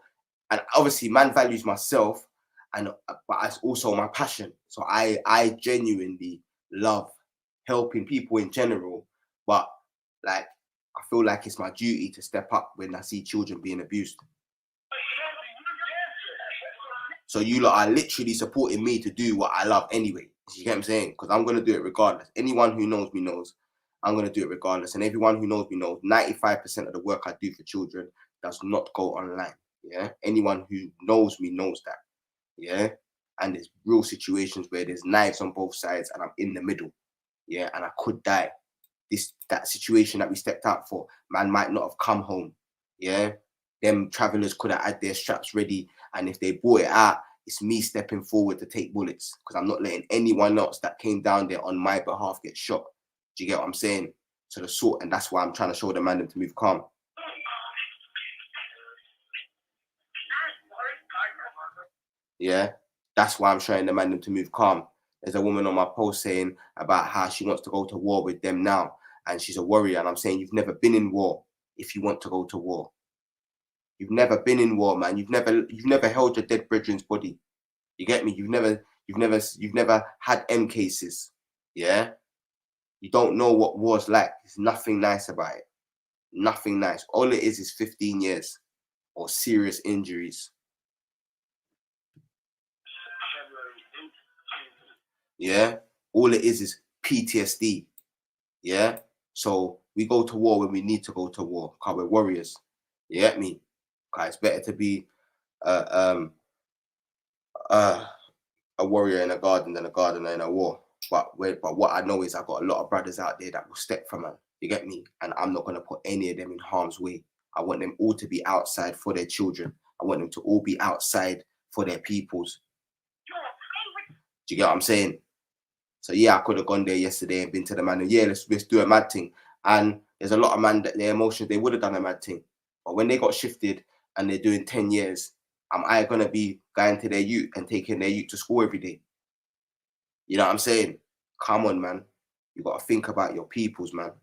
and obviously man values myself, but it's also my passion. So I genuinely love helping people in general, but like, I feel like it's my duty to step up when I see children being abused. So you lot are literally supporting me to do what I love anyway. You get what I'm saying? Because I'm going to do it regardless. Anyone who knows me knows I'm going to do it regardless. And everyone who knows me knows 95% of the work I do for children does not go online. Yeah. Anyone who knows me knows that. Yeah. And there's real situations where there's knives on both sides and I'm in the middle. Yeah. And I could die. That situation that we stepped out for, man might not have come home. Yeah. Them travelers could have had their straps ready. And if they brought it out, it's me stepping forward to take bullets, because I'm not letting anyone else that came down there on my behalf get shot. Do you get what I'm saying? So and that's why I'm trying to show the man to move calm. Yeah, that's why I'm showing the man to move calm. There's a woman on my post saying about how she wants to go to war with them now, and she's a warrior. And I'm saying, you've never been in war if you want to go to war. You've never been in war, man. You've never held your dead brethren's body. You get me? You've never You've never had M cases. Yeah. You don't know what war's like. There's nothing nice about it. Nothing nice. All it is 15 years or serious injuries. Yeah. All it is PTSD. Yeah. So we go to war when we need to go to war, because we're warriors. You get me? Because it's better to be a warrior in a garden than a gardener in a war. But what I know is I've got a lot of brothers out there that will step for man. You get me? And I'm not going to put any of them in harm's way. I want them all to be outside for their children. I want them to all be outside for their peoples. Do you get what I'm saying? So yeah, I could have gone there yesterday and been to the man and yeah, let's do a mad thing. And there's a lot of man that their emotions, they would have done a mad thing. But when they got shifted and they're doing 10 years, am I going to be going to their youth and taking their youth to school every day? You know what I'm saying? Come on, man. You got to think about your peoples, man. What is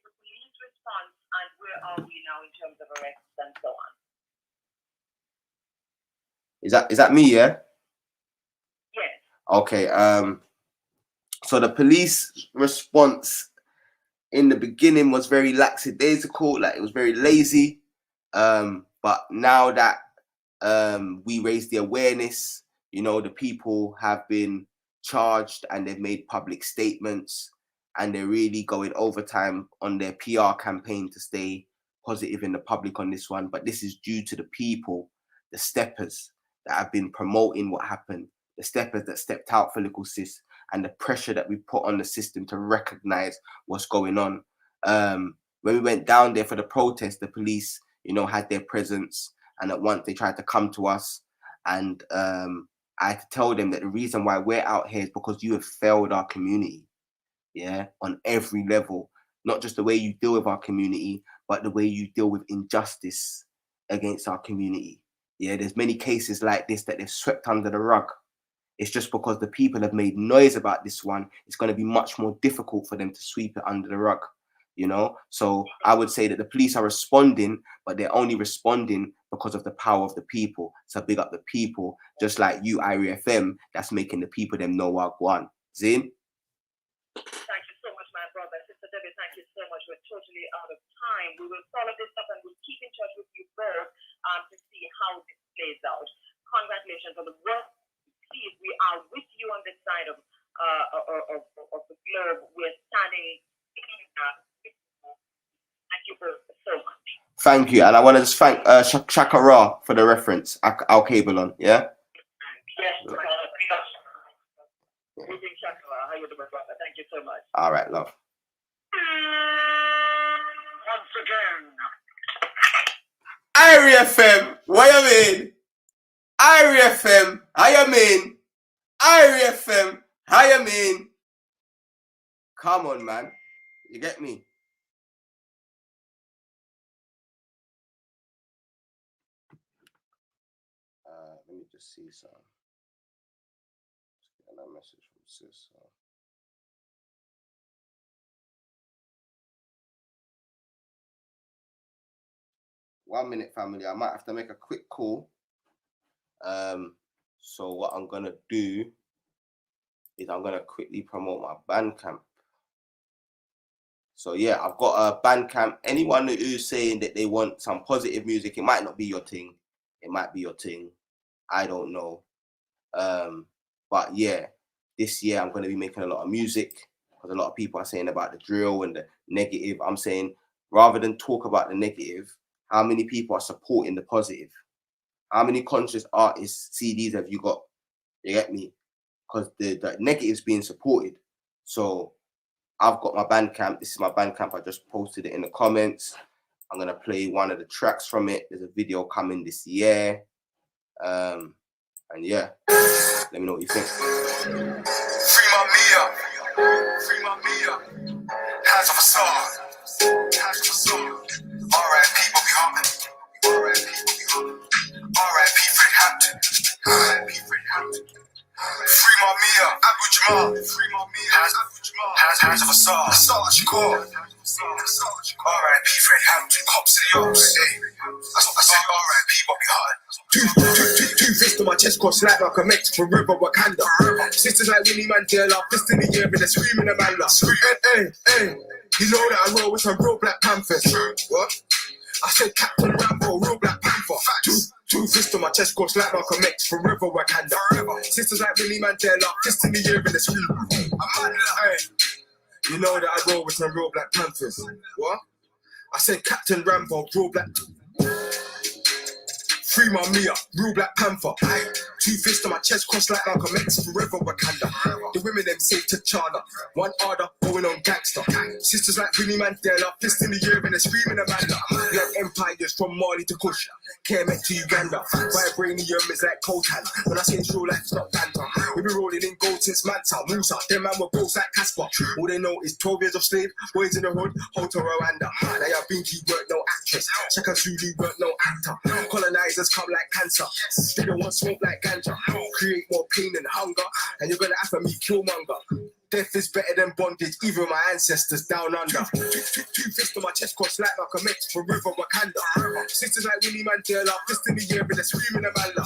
the police response and where are we now in terms of arrests and so on? Is that me, yeah? Yes. Okay. So the police response in the beginning was very lackadaisical, like it was very lazy. But now that we raised the awareness, you know, the people have been charged and they've made public statements and they're really going overtime on their PR campaign to stay positive in the public on this one. But this is due to the people, the steppers that have been promoting what happened, the steppers that stepped out for Little Sis, and the pressure that we put on the system to recognize what's going on. When we went down there for the protest, the police, you know, had their presence, and at once they tried to come to us, and I had to tell them that the reason why we're out here is because you have failed our community, yeah, on every level. Not just the way you deal with our community, but the way you deal with injustice against our community. Yeah, there's many cases like this that they've swept under the rug. It's just because the people have made noise about this one, it's going to be much more difficult for them to sweep it under the rug, you know? So I would say that the police are responding, but they're only responding because of the power of the people. So big up the people, just like you, Irie FM, that's making the people them know what one. Zin? Thank you so much, my brother. Sister Debbie, thank you so much. We're totally out of time. We will follow this up and we'll keep in touch with you both to see how this plays out. Congratulations on the work. Please, we are with you on this side of the globe. We're standing. Thank you so much. Thank you. And I want to just thank Shakara for the reference. Al Cable on, yeah? Yes, Shakara. How you doing, brother? Thank you so much. All right, love. Once again. Irie FM, what you mean? Irie FM, how you mean? Irie FM, how you mean? Come on, man. You get me? Let me just see some. Let's get a message from sis. 1 minute, family. I might have to make a quick call. So what I'm gonna do is I'm gonna quickly promote my Bandcamp. So yeah, I've got a Bandcamp. Anyone who's saying that they want some positive music, it might not be your thing. It might be your thing. I don't know. But yeah, this year I'm gonna be making a lot of music because a lot of people are saying about the drill and the negative. I'm saying rather than talk about the negative, how many people are supporting the positive? How many conscious artists CDs have you got? You get me? Because the negative's being supported. So I've got my Bandcamp. This is my Bandcamp. I just posted it in the comments. I'm going to play one of the tracks from it. There's a video coming this year. And yeah, let me know what you think. Free my Mia. Free my Mia. Hands of a sword. Hands of a sword. R.I.P. Bobby Hartman. R.I.P. Bobby Hartman. R.I.P. Fred Hampton. R.I.P. Fred Hampton. Free my Mia. Abu Jamal. Free my Mia. Hands of a sword. Sarge Gore. R.I.P. Fred Hampton. Cops in the ops. Hey. That's what I said. R.I.P. Bobby Hartman. Two fists on my chest crossed like Malcolm X, forever Wakanda. Sisters like Winnie Mandela, fist in the air and they're screaming a man. Hey, you know that I roll with some real Black Panthers. What? I said Captain Rambo, real Black Panther. Two fists on my chest crossed like Malcolm X, forever Wakanda. Sisters like Winnie Mandela, fist in the air and they're screaming. Hey, you know that I roll with some real Black Panthers. What? I said Captain Rambo, real Black. Free my Mia, real Black Panther. Two fists on my chest, crossed like Malcolm X, forever Wakanda. The women them say T'Challa, one harder, going on gangster. Sisters like Winnie Mandela, fist in the air and they're screaming Amanda. Like empires from Mali to Kush, Kemet to Uganda. Vibranium is like Kotan. When I say it's real life, it's not banter. We be rolling in gold since Manta, Musa. Them man were ghosts like Casper. All they know is 12 years of slave, boys in the hood, hold to Rwanda. They have Binky, weren't no actress. Shaka Zulu, weren't no actor. Colonizers come like cancer. They don't want smoke like ganja. Create more pain and hunger, and you're gonna have to meet Killmonger. Death is better than bondage, even my ancestors down under. Two fists on my chest, crossed like Malcolm X, forever Wakanda. Sisters like Winnie Mandela, fist in the air and they're screaming Amanda.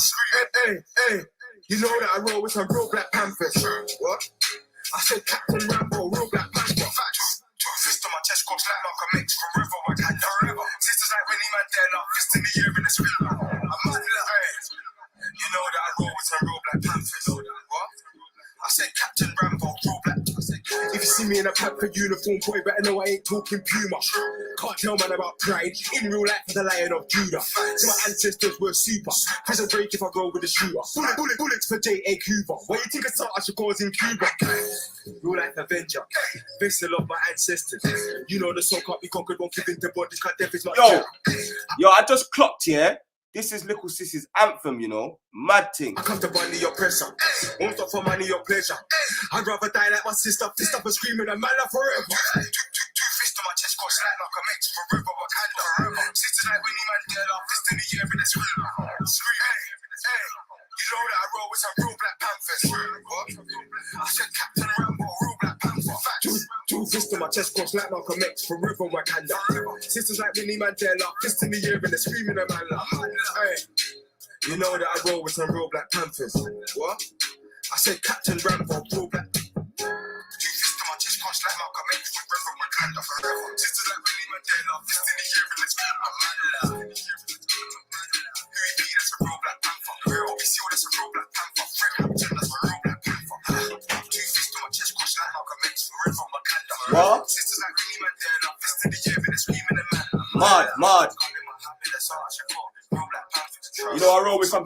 Hey, you know that I roll with some real Black Panthers. What? I said Captain Rambo, real Black Panther. Two fists on my chest, crossed like Malcolm X, forever Wakanda. Sisters like Winnie Mandela, fist in the air and they're screaming Amanda. You know that I roll with some real Black Panthers. What? I said Captain Rambo, real Black. If you see me in a Panther uniform, boy, better know I ain't talking Puma. Can't tell man about pride. In real life, the Lion of Judah. So my ancestors were super. Prison break if I roll with a shooter. Bullets for J.A. Cuba. Why you think I start as your cause in Cuba? Real life Avenger. Vessel of my ancestors. You know the soul can't be conquered, won't give in to bodies, can't death is my Yo, I just clocked, yeah? This is Little Sissy's anthem, you know? Mad thing. I come to bunny your pressure. Won't stop for money or pleasure. I'd rather die like my sister. Fist up and screaming and man up forever. Two fists on my chest, crossed like Malcolm X, forever Wakanda. Sisters like Winnie Mandela, fist in the air and they're screaming. Hey, you know that I roll with some real Black Panthers. What? I said Captain Rambo, real Black Panther. Two fists on my chest, crossed like Malcolm X, forever Wakanda. Sisters like Winnie Mandela, fist in the air and they're screaming Amanda. Hey, you know that I roll with some real Black Panthers. What? I said Captain Rambo, real Black. Two fists on my chest, crossed like Malcolm X, forever Wakanda. Sisters like Winnie Mandela, fist in the air and they're screaming Amanda. That's a real Black Panther. OBC, that's a real Black Panther. Fred Hampton, that's a real Black Panther. Two fists on my chest, crossed like Malcolm X, forever Wakanda. What? Sisters like Winnie Mandela, fist in the air and they're screaming Amanda. Mad. You know I roll with some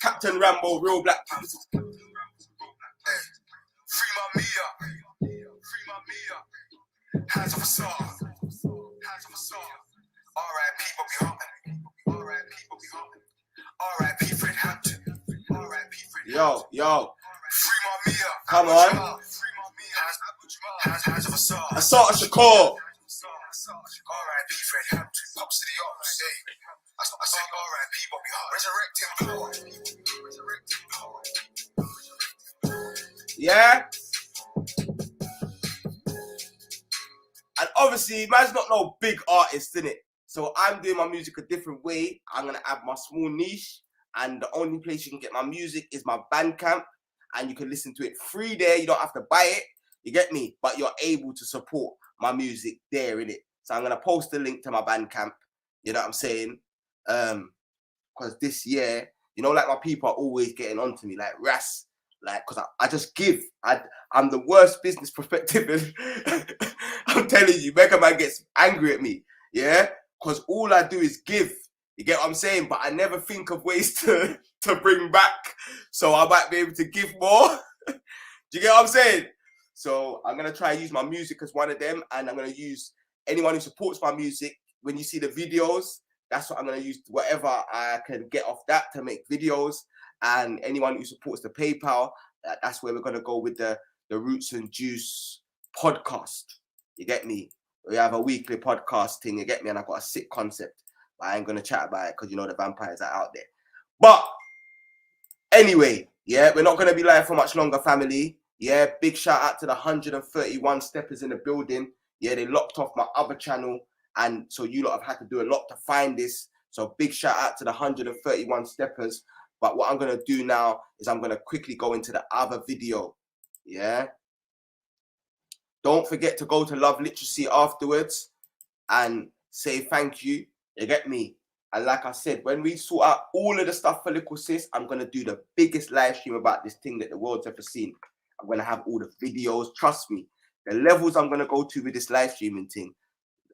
Captain Rambo, real Black Panthers. Free my Mia. Hands of a sword. R.I.P. Bobby Hartman. R.I.P. Fred Hampton. Yo. Free my Mia. Come on. Hands of a sword. Assault Shakur. R.I.P. Fred Hampton. Pops to the ops. I said R.I.P. Bobby Hart. Resurrecting power. Yeah? And obviously, man's not no big artist, innit? So I'm doing my music a different way. I'm going to add my small niche. And the only place you can get my music is my Bandcamp. And you can listen to it free there. You don't have to buy it. You get me? But you're able to support my music there, innit? So I'm going to post a link to my Bandcamp. You know what I'm saying? Because this year, you know, like my people are always getting on to me, like Ras, like, because I just give. I'm the worst business perspective. I'm telling you, Mega Man gets angry at me, yeah? Because all I do is give. You get what I'm saying? But I never think of ways to bring back. So I might be able to give more. Do you get what I'm saying? So I'm going to try and use my music as one of them. And I'm going to use anyone who supports my music. When you see the videos, that's what I'm going to use, whatever I can get off that to make videos. And anyone who supports the PayPal, that's where we're going to go with the Roots and Juice podcast. You get me? We have a weekly podcast thing, you get me? And I've got a sick concept. But I ain't going to chat about it because, you know, the vampires are out there. But anyway, yeah, we're not going to be live for much longer, family. Yeah, big shout out to the 131 steppers in the building. Yeah, they locked off my other channel. And so you lot have had to do a lot to find this. So big shout out to the 131 steppers. But what I'm going to do now is I'm going to quickly go into the other video. Yeah. Don't forget to go to Love Literacy afterwards and say thank you. You get me? And like I said, when we sort out all of the stuff for Little Sis, I'm going to do the biggest live stream about this thing that the world's ever seen. I'm going to have all the videos. Trust me, the levels I'm going to go to with this live streaming thing,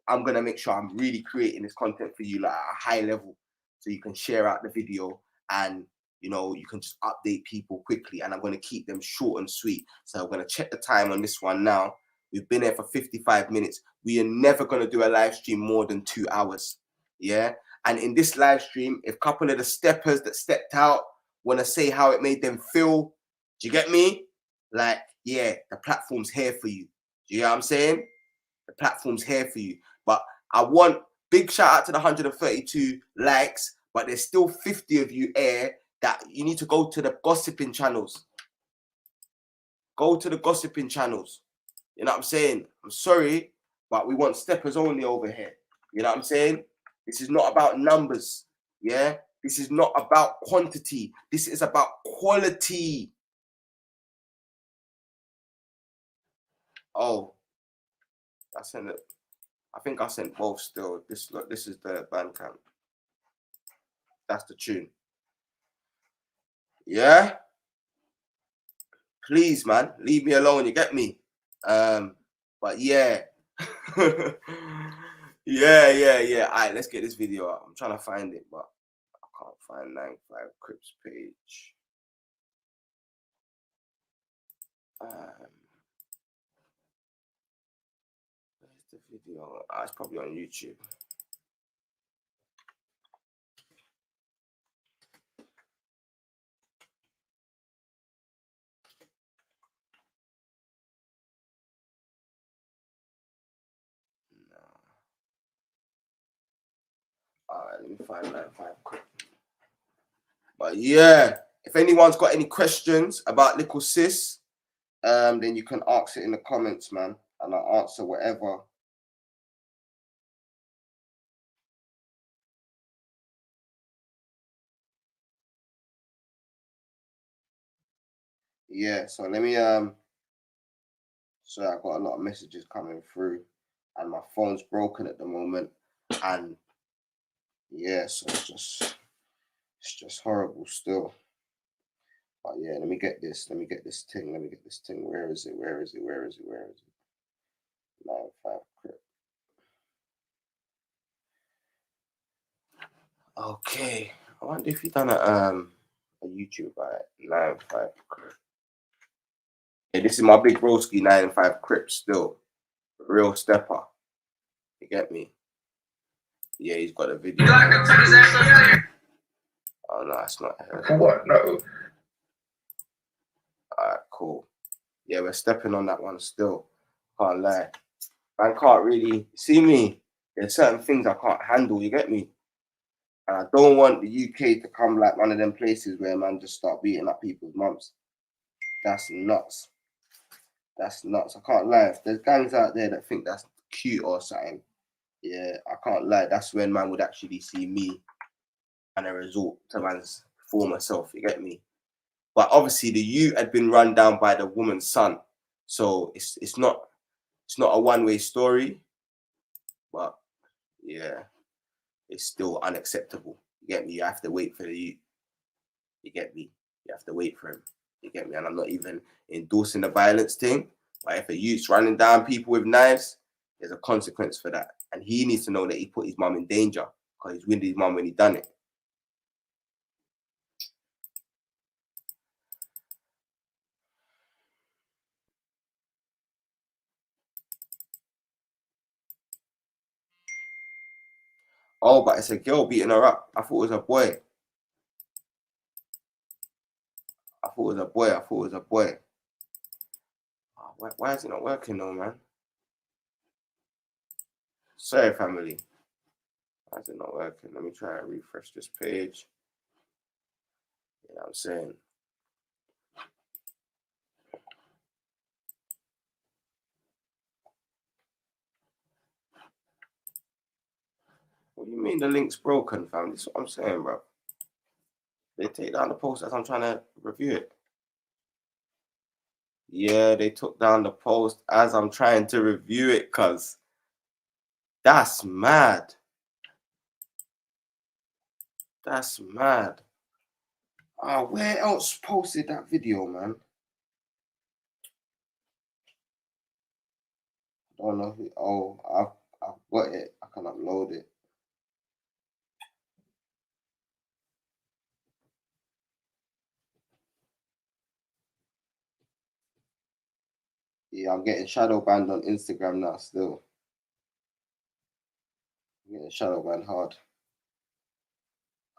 I'm going to make sure I'm really creating this content for you like at a high level so you can share out the video and, you know, you can just update people quickly. And I'm going to keep them short and sweet. So I'm going to check the time on this one now. We've been here for 55 minutes. We are never going to do a live stream more than 2 hours. Yeah. And in this live stream, if a couple of the steppers that stepped out want to say how it made them feel, do you get me? Like, yeah, the platform's here for you. Do you get what I'm saying? The platform's here for you. But I want big shout out to the 132 likes, but there's still 50 of you here that you need to go to the gossiping channels. Go to the gossiping channels. You know what I'm saying? I'm sorry, but we want steppers only over here. You know what I'm saying? This is not about numbers. Yeah? This is not about quantity. This is about quality. Oh, I sent it. I think I sent both still. This is the Bandcamp. That's the tune. Yeah? Please, man, leave me alone. You get me? But yeah. yeah. All right, let's get this video out. I'm trying to find it, but I can't find 95 Crips page. Where's the video? It's probably on YouTube. Alright, let me find 95 quick. But yeah, if anyone's got any questions about Little Sis, then you can ask it in the comments, man, and I'll answer whatever. Yeah, so let me so I got a lot of messages coming through, and my phone's broken at the moment, and yeah, so it's just horrible still. But yeah, let me get this thing. Where is it? 95 Crip. Okay. I wonder if you done a YouTube, right? 95 Crip. Yeah, this is my big broski 95 Crip still. Real stepper. You get me? Yeah, he's got a video. Oh no, it's not here. What? No. Alright, cool. Yeah, we're stepping on that one still. Can't lie. Man can't really see me. There's certain things I can't handle, you get me? And I don't want the UK to come like one of them places where man just start beating up people's mums. That's nuts. That's nuts. I can't lie. If there's gangs out there that think that's cute or something, yeah, I can't lie. That's when man would actually see me and a resort to man's former self, you get me? But obviously the youth had been run down by the woman's son. So it's not a one-way story, but yeah, it's still unacceptable. You get me? You have to wait for the youth. You get me? You have to wait for him. You get me? And I'm not even endorsing the violence thing, but if a youth's running down people with knives, there's a consequence for that. And he needs to know that he put his mum in danger because he's winded his mum when he done it. Oh, but it's a girl beating her up. I thought it was a boy. Oh, why is it not working though, man? Sorry, family. Why is it not working? Let me try and refresh this page. You know what I'm saying? What do you mean the link's broken, fam? This is what I'm saying, bro. They take down the post as I'm trying to review it. Yeah, they took down the post as I'm trying to review it, cuz that's mad. That's mad. Where else posted that video, man? I don't know who. Oh, I've got it. I can upload it. Yeah, I'm getting shadow banned on Instagram now still. I'm getting shadow banned hard.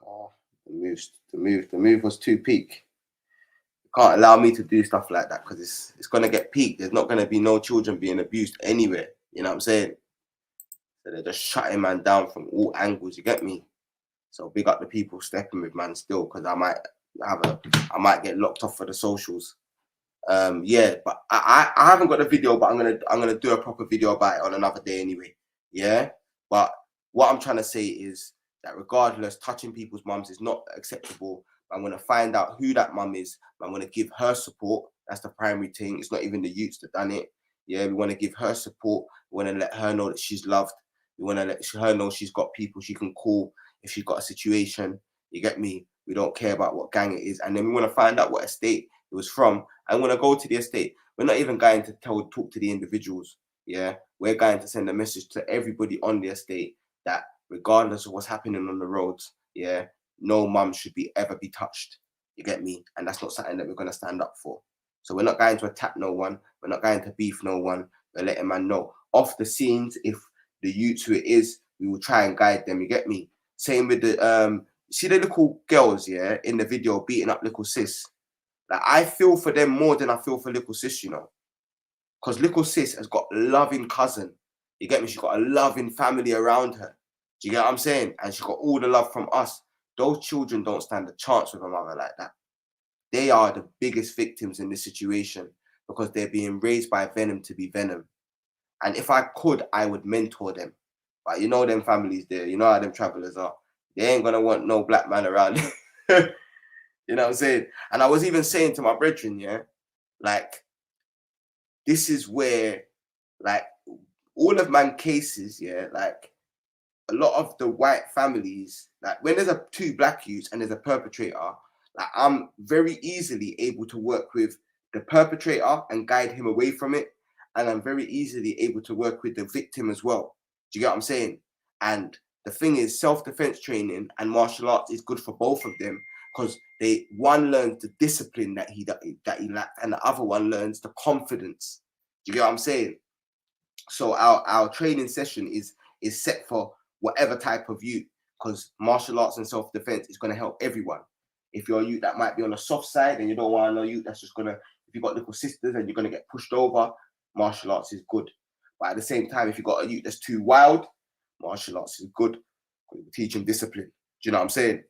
Oh, the move was too peak. You can't allow me to do stuff like that because it's gonna get peaked. There's not gonna be no children being abused anywhere. You know what I'm saying? So they're just shutting man down from all angles. You get me? So big up the people stepping with man still, because I might get locked off for the socials. Yeah, but I haven't got the video, but I'm gonna do a proper video about it on another day anyway. Yeah, but what I'm trying to say is that regardless, touching people's mums is not acceptable. I'm gonna find out who that mum is. I'm gonna give her support. That's the primary thing. It's not even the youths that done it. Yeah, we want to give her support. We want to let her know that she's loved. We want to let her know she's got people she can call if she's got a situation. You get me? We don't care about what gang it is, and then we want to find out what estate it was from. I want to go to the estate. We're not even going to talk to the individuals. Yeah, we're going to send a message to everybody on the estate that regardless of what's happening on the roads, yeah, no mum should ever be touched. You get me? And that's not something that we're going to stand up for. So we're not going to attack no one. We're not going to beef no one. We're letting man know off the scenes. If the youths who it is, we will try and guide them. You get me? Same with the see the little girls, yeah, in the video beating up little sis. Like, I feel for them more than I feel for little sis, you know, because little sis has got a loving cousin. You get me? She's got a loving family around her. Do you get what I'm saying? And she's got all the love from us. Those children don't stand a chance with a mother like that. They are the biggest victims in this situation because they're being raised by venom to be venom. And if I could, I would mentor them. But you know them families there. You know how them travelers are. They ain't gonna want no black man around. You know what I'm saying? And I was even saying to my brethren, yeah, like, this is where, like, all of man cases, yeah, like, a lot of the white families, like, when there's two black youths and there's a perpetrator, like, I'm very easily able to work with the perpetrator and guide him away from it. And I'm very easily able to work with the victim as well. Do you get what I'm saying? And the thing is, self-defense training and martial arts is good for both of them, because one learns the discipline that he lacked, and the other one learns the confidence. Do you get what I'm saying? So our training session is set for whatever type of youth, because martial arts and self-defense is going to help everyone. If you're a youth that might be on the soft side and you don't want to know youth that's just gonna, if you've got little sisters and you're gonna get pushed over, martial arts is good. But at the same time, if you've got a youth that's too wild, martial arts is good. You teach them discipline. Do you know what I'm saying?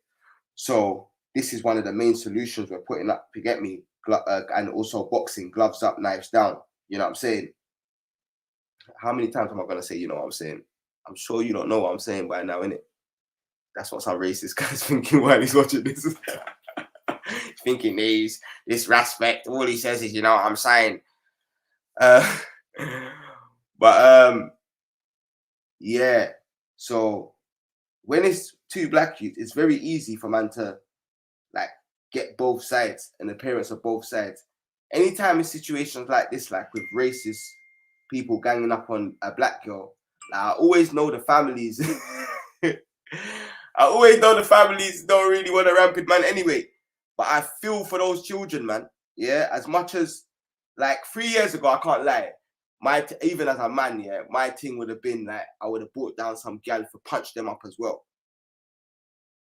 So this is one of the main solutions we're putting up. You get me? And also boxing, gloves up, knives down. You know what I'm saying? How many times am I gonna say, you know what I'm saying? I'm sure you don't know what I'm saying by now, innit? That's what some racist guy's thinking while he's watching this. Thinking this respect. All he says is, you know what I'm saying? Yeah. So when it's two black youths, it's very easy for man to, like, get both sides and the parents of both sides. Anytime in situations like this, like with racist people ganging up on a black girl, like, I always know the families. I always know the families don't really want a rampant man anyway. But I feel for those children, man. Yeah, as much as, like, 3 years ago, I can't lie. Even as a man, yeah, my thing would have been like, I would have brought down some gal for punch them up as well.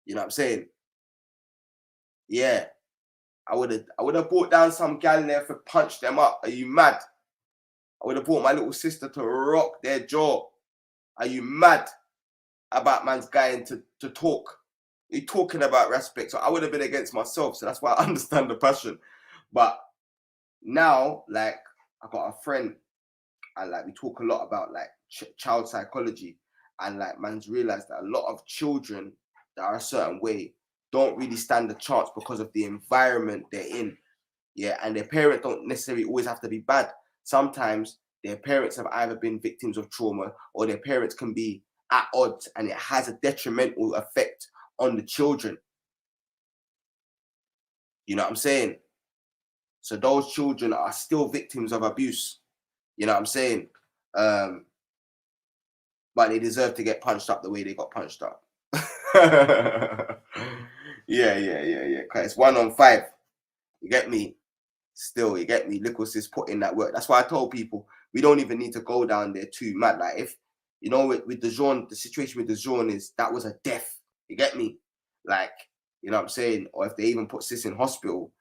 You know what I'm saying? Yeah, I would have brought down some gal there for punch them up. Are you mad? I would have brought my little sister to rock their jaw. Are you mad about man's going to talk? You're talking about respect. So I would have been against myself. So that's why I understand the passion. But now, like, I got a friend, and like we talk a lot about like child psychology, and like man's realized that a lot of children that are a certain way, don't really stand a chance because of the environment they're in. Yeah, and their parents don't necessarily always have to be bad. Sometimes their parents have either been victims of trauma or their parents can be at odds, and it has a detrimental effect on the children. You know what I'm saying? So those children are still victims of abuse. You know what I'm saying? But they deserve to get punched up the way they got punched up. Yeah. It's 1 on 5. You get me? Still, you get me? Little sis put in that work. That's why I told people we don't even need to go down there too mad. Like, if you know, with the Jean, the situation with the Jean is that was a death. You get me? Like, you know what I'm saying? Or if they even put sis in hospital,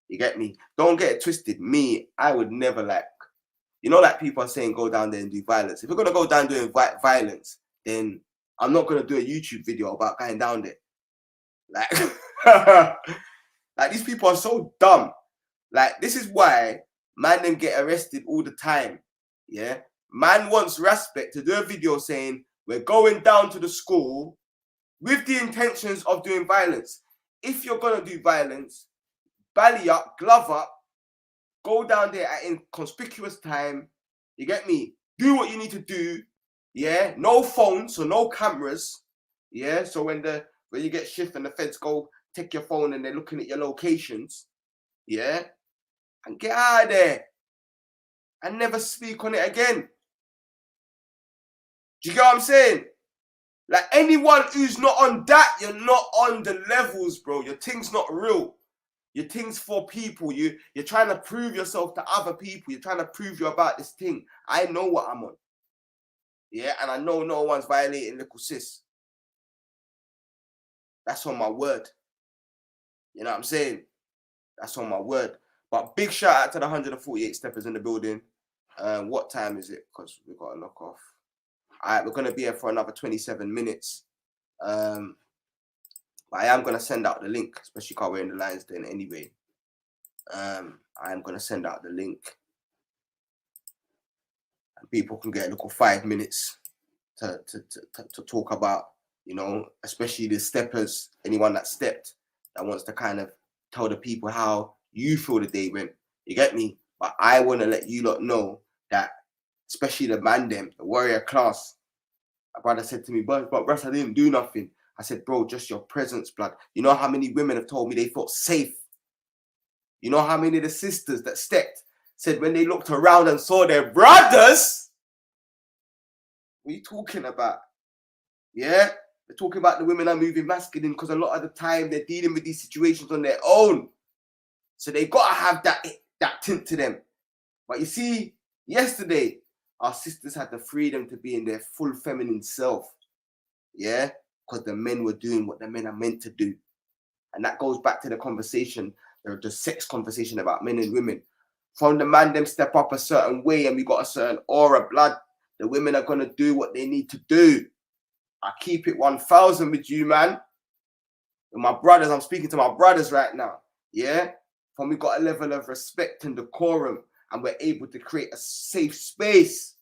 you get me? Don't get it twisted. Me, I would never, like, you know, like people are saying go down there and do violence. If we're gonna go down doing violence, then I'm not gonna do a YouTube video about going down there. Like, like these people are so dumb. Like, this is why man them get arrested all the time. Yeah, man wants respect to do a video saying we're going down to the school with the intentions of doing violence. If you're gonna do violence, bally up, glove up, go down there at inconspicuous time. You get me? Do what you need to do. Yeah, no phones, so no cameras. Yeah, so when you get shift and the feds go take your phone and they're looking at your locations. Yeah, and get out of there and never speak on it again. Do you get what I'm saying? Like, anyone who's not on that, you're not on the levels, bro. Your thing's not real. Your thing's for people. You're trying to prove yourself to other people. You're trying to prove you're about this thing. I know what I'm on. Yeah, and I know no one's violating little sis. That's on my word. You know what I'm saying? That's on my word. But big shout out to the 148 steppers in the building. What time is it? Because we've got to knock off. All right, we're going to be here for another 27 minutes. But I am going to send out the link, especially because we're in the lines then anyway. I am going to send out the link. And people can get a little 5 minutes to talk about, you know, especially the steppers, anyone that stepped, that wants to kind of tell the people how you feel the day went. You get me? But I want to let you lot know that, especially the man them, the warrior class. My brother said to me, but Russ, I didn't do nothing. I said, bro, just your presence, blood. You know how many women have told me they felt safe? You know how many of the sisters that stepped said when they looked around and saw their brothers? What are you talking about? Yeah? They're talking about the women are moving masculine because a lot of the time they're dealing with these situations on their own. So they got to have that tint to them. But you see, yesterday, our sisters had the freedom to be in their full feminine self. Yeah? Because the men were doing what the men are meant to do. And that goes back to the conversation, the sex conversation about men and women. From the man, them step up a certain way and we got a certain aura, blood. The women are going to do what they need to do. I keep it 1,000 with you, man. With my brothers, I'm speaking to my brothers right now. Yeah? From we got a level of respect and decorum and we're able to create a safe space.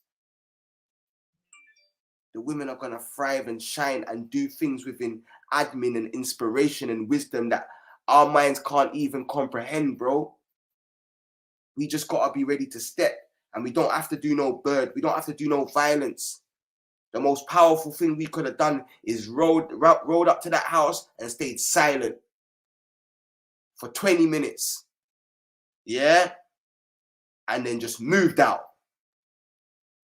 The women are going to thrive and shine and do things within admin and inspiration and wisdom that our minds can't even comprehend, bro. We just got to be ready to step. And we don't have to do no bird. We don't have to do no violence. The most powerful thing we could have done is rode up to that house and stayed silent for 20 minutes. Yeah? And then just moved out.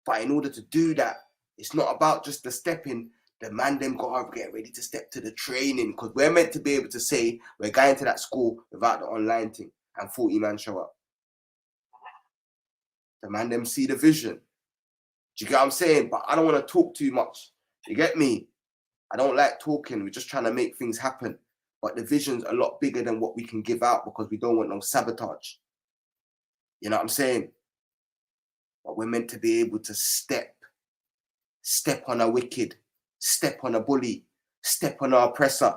But in order to do that, it's not about just the stepping. The man them got to get ready to step to the training because we're meant to be able to say we're going to that school without the online thing and 40 man show up. The man them see the vision. Do you get what I'm saying? But I don't want to talk too much. You get me? I don't like talking. We're just trying to make things happen. But the vision's a lot bigger than what we can give out because we don't want no sabotage. You know what I'm saying? But we're meant to be able to step on a wicked, step on a bully, step on our oppressor.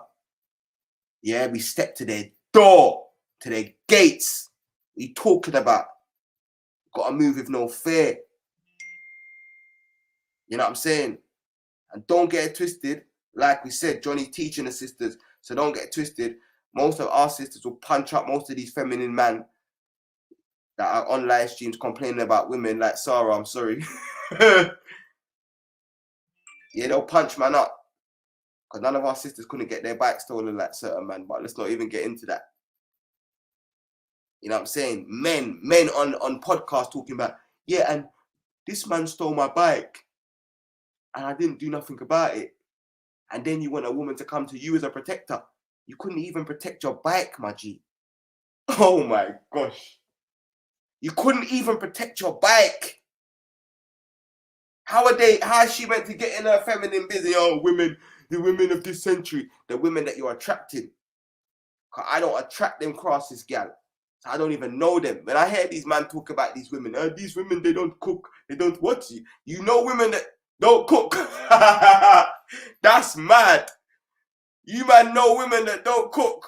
Yeah, we step to their door, to their gates. What are you talking about? Got to move with no fear. You know what I'm saying? And don't get it twisted. Like we said, Johnny's teaching the sisters. So don't get it twisted. Most of our sisters will punch up most of these feminine men that are on live streams complaining about women like Sarah, I'm sorry. Yeah, they'll punch man up. Because none of our sisters couldn't get their bikes stolen like certain man, but let's not even get into that. You know what I'm saying? Men on podcasts talking about, yeah, and this man stole my bike and I didn't do nothing about it. And then you want a woman to come to you as a protector. You couldn't even protect your bike, my G. Oh my gosh. You couldn't even protect your bike. How is she meant to get in her feminine business? Oh, women, the women of this century, the women that you're attracting. Cause I don't attract them crosses, gal. So I don't even know them. When I hear these men talk about these women, they don't cook, they don't what? You know women that don't cook. That's mad. You man know women that don't cook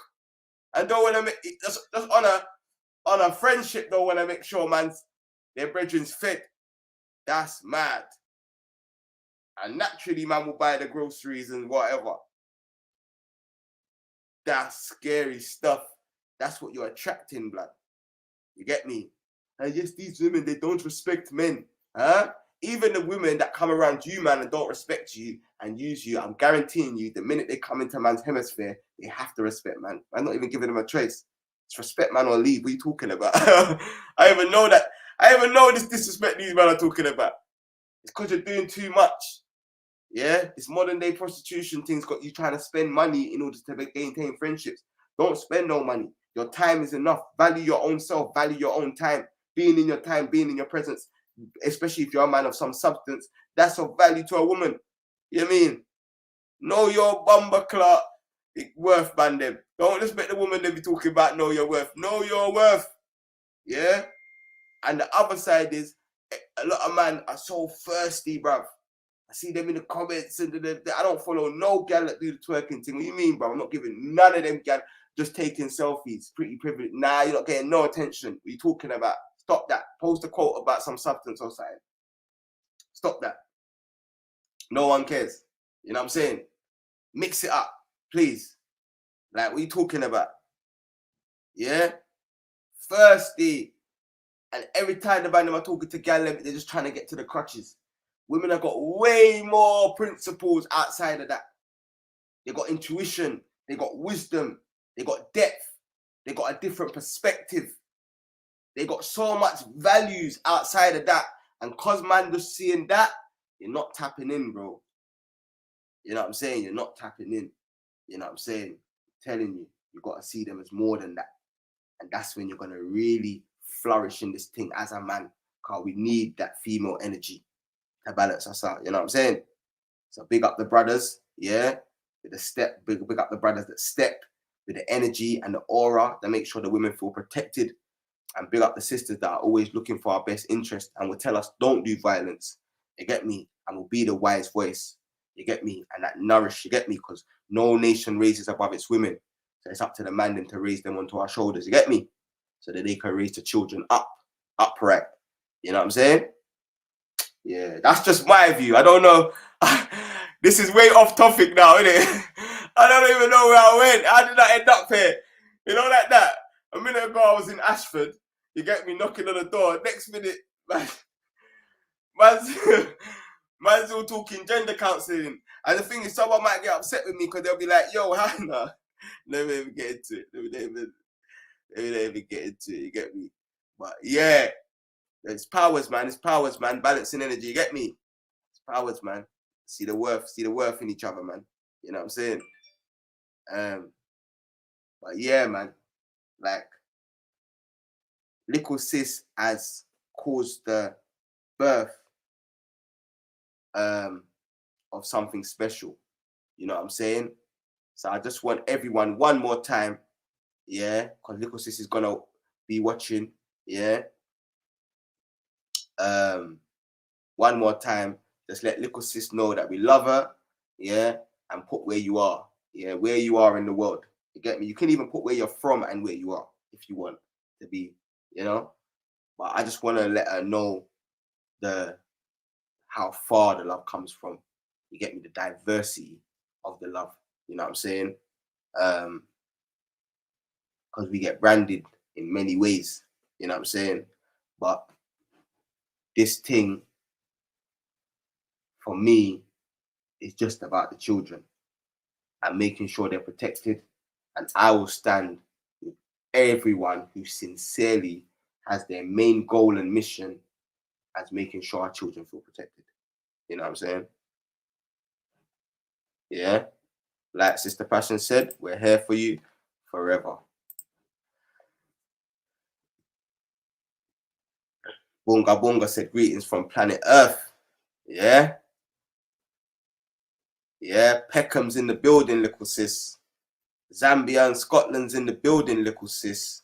and don't want to make just on a friendship. Don't want to make sure their brethren's fed. That's mad. And naturally, man will buy the groceries and whatever. That's scary stuff. That's what you're attracting, blood. You get me? And yes, these women, they don't respect men. Huh? Even the women that come around you, man, and don't respect you and use you, I'm guaranteeing you, the minute they come into man's hemisphere, they have to respect man. I'm not even giving them a choice. It's respect man or leave. What are you talking about? I even know this disrespect these men are talking about. It's because you're doing too much. Yeah, this modern day prostitution thing's got you trying to spend money in order to maintain friendships. Don't spend no money. Your time is enough. Value your own self. Value your own time. Being in your time, being in your presence, especially if you're a man of some substance, that's of value to a woman. You know what I mean? Know your bumper clock worth, man. Them. Don't respect the woman they be talking about. Know your worth. Know your worth. Yeah. And the other side is a lot of men are so thirsty, bruv. I see them in the comments and I don't follow no gal that do the twerking thing. What do you mean, bro? I'm not giving none of them gal just taking selfies. Pretty privileged. Nah, you're not getting no attention. What are you talking about? Stop that. Post a quote about some substance or something. Stop that. No one cares. You know what I'm saying? Mix it up, please. Like, what are you talking about? Yeah? Thirsty. And every time the band them are talking to gal, they're just trying to get to the crutches. Women have got way more principles outside of that. They got intuition. They got wisdom. They got depth. They got a different perspective. They got so much values outside of that. And cause man just seeing that, you're not tapping in, bro. You know what I'm saying? You're not tapping in. You know what I'm saying? I'm telling you, you got to see them as more than that. And that's when you're going to really flourish in this thing as a man. Because we need that female energy to balance us out. You know what I'm saying? So big up the brothers, yeah? With the step, big up the brothers that step with the energy and the aura that make sure the women feel protected. And big up the sisters that are always looking for our best interest and will tell us, don't do violence. You get me? And will be the wise voice. You get me? And that nourish, you get me? Because no nation raises above its women. So it's up to the man then to raise them onto our shoulders. You get me? So that they can raise the children upright. You know what I'm saying? Yeah, that's just my view. I don't know. This is way off topic now, isn't it? I don't even know where I went. How did I end up here? You know, like that. A minute ago, I was in Ashford. You get me knocking on the door. Next minute, man's all talking gender counselling. And the thing is, someone might get upset with me because they'll be like, yo, Hannah. Let me even get into it. Let me even get into it. You get me? But yeah. It's powers, man. It's powers, man. Balancing energy. You get me? It's powers, man. See the worth in each other, man. You know what I'm saying? But yeah, man. Like, little sis has caused the birth of something special. You know what I'm saying? So I just want everyone one more time, yeah, because little sis is gonna be watching, yeah. One more time, just let little sis know that we love her, yeah, and put where you are, yeah, where you are in the world. You get me? You can even put where you're from and where you are if you want to be, you know. But I just want to let her know how far the love comes from. You get me? The diversity of the love. You know what I'm saying? because we get branded in many ways. You know what I'm saying? But this thing, for me, is just about the children and making sure they're protected. And I will stand with everyone who sincerely has their main goal and mission as making sure our children feel protected. You know what I'm saying? Yeah. Like Sister Passion said, we're here for you forever. Bunga Bunga said, greetings from planet Earth. Yeah. Yeah. Peckham's in the building, little sis. Zambia and Scotland's in the building, little sis.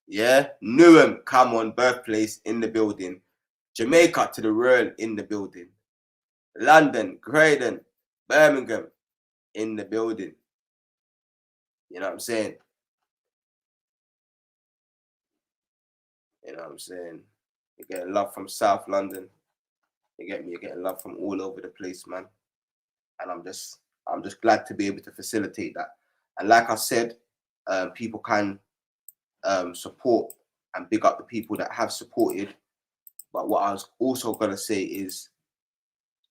Yeah. Newham, come on, birthplace in the building. Jamaica to the Royal in the building. London, Croydon, Birmingham in the building. You know what I'm saying? You know what I'm saying? You're getting love from South London. You get me? You're getting love from all over the place, man. And I'm just glad to be able to facilitate that. And like I said, people can support and big up the people that have supported. But what I was also gonna say is,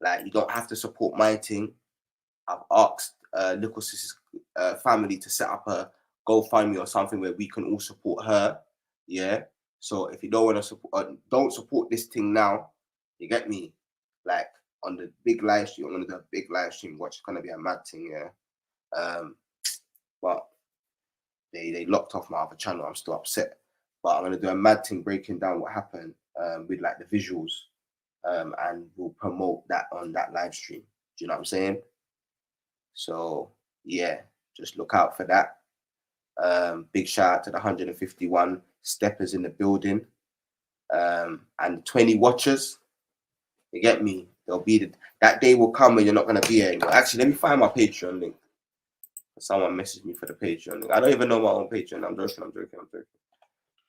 like, you don't have to support my thing. I've asked Little Sis's family to set up a GoFundMe or something where we can all support her. Yeah. So if you don't want to support, don't support this thing now. You get me? Like on the big live stream, I'm gonna do a big live stream. Watch, it's gonna be a mad thing. Yeah. But they locked off my other channel. I'm still upset. But I'm gonna do a mad thing breaking down what happened with like the visuals, and we'll promote that on that live stream. Do you know what I'm saying? So yeah, just look out for that. Big shout out to the 151 steppers in the building, and 20 watchers. You get me? There'll be that day will come when you're not gonna be here anymore. Actually, let me find my Patreon link. Someone messaged me for the Patreon link. I don't even know my own Patreon. I'm joking.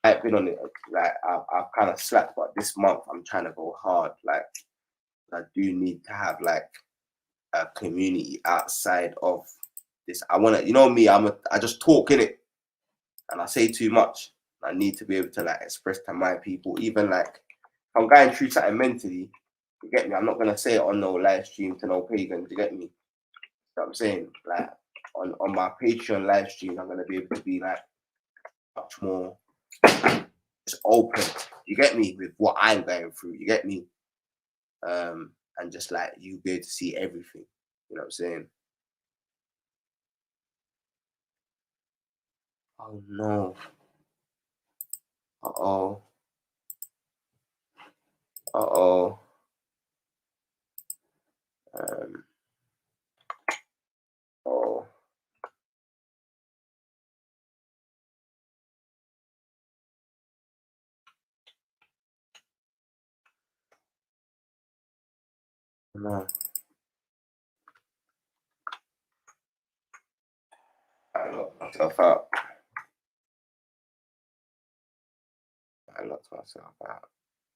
I've been on it. Like I've kind of slacked, but this month I'm trying to go hard. Like I do need to have like a community outside of this. I want to, you know me, I just talk in it and I say too much. I need to be able to like express to my people, even like if I'm going through something mentally, you get me? I'm not gonna say it on no live stream to no pagans, you get me? You know what I'm saying? Like on my Patreon live stream, I'm gonna be able to be like much more just open, you get me, with what I'm going through, you get me? And just like you be able to see everything, you know what I'm saying? Oh no. Uh-oh. Oh no. I locked myself out.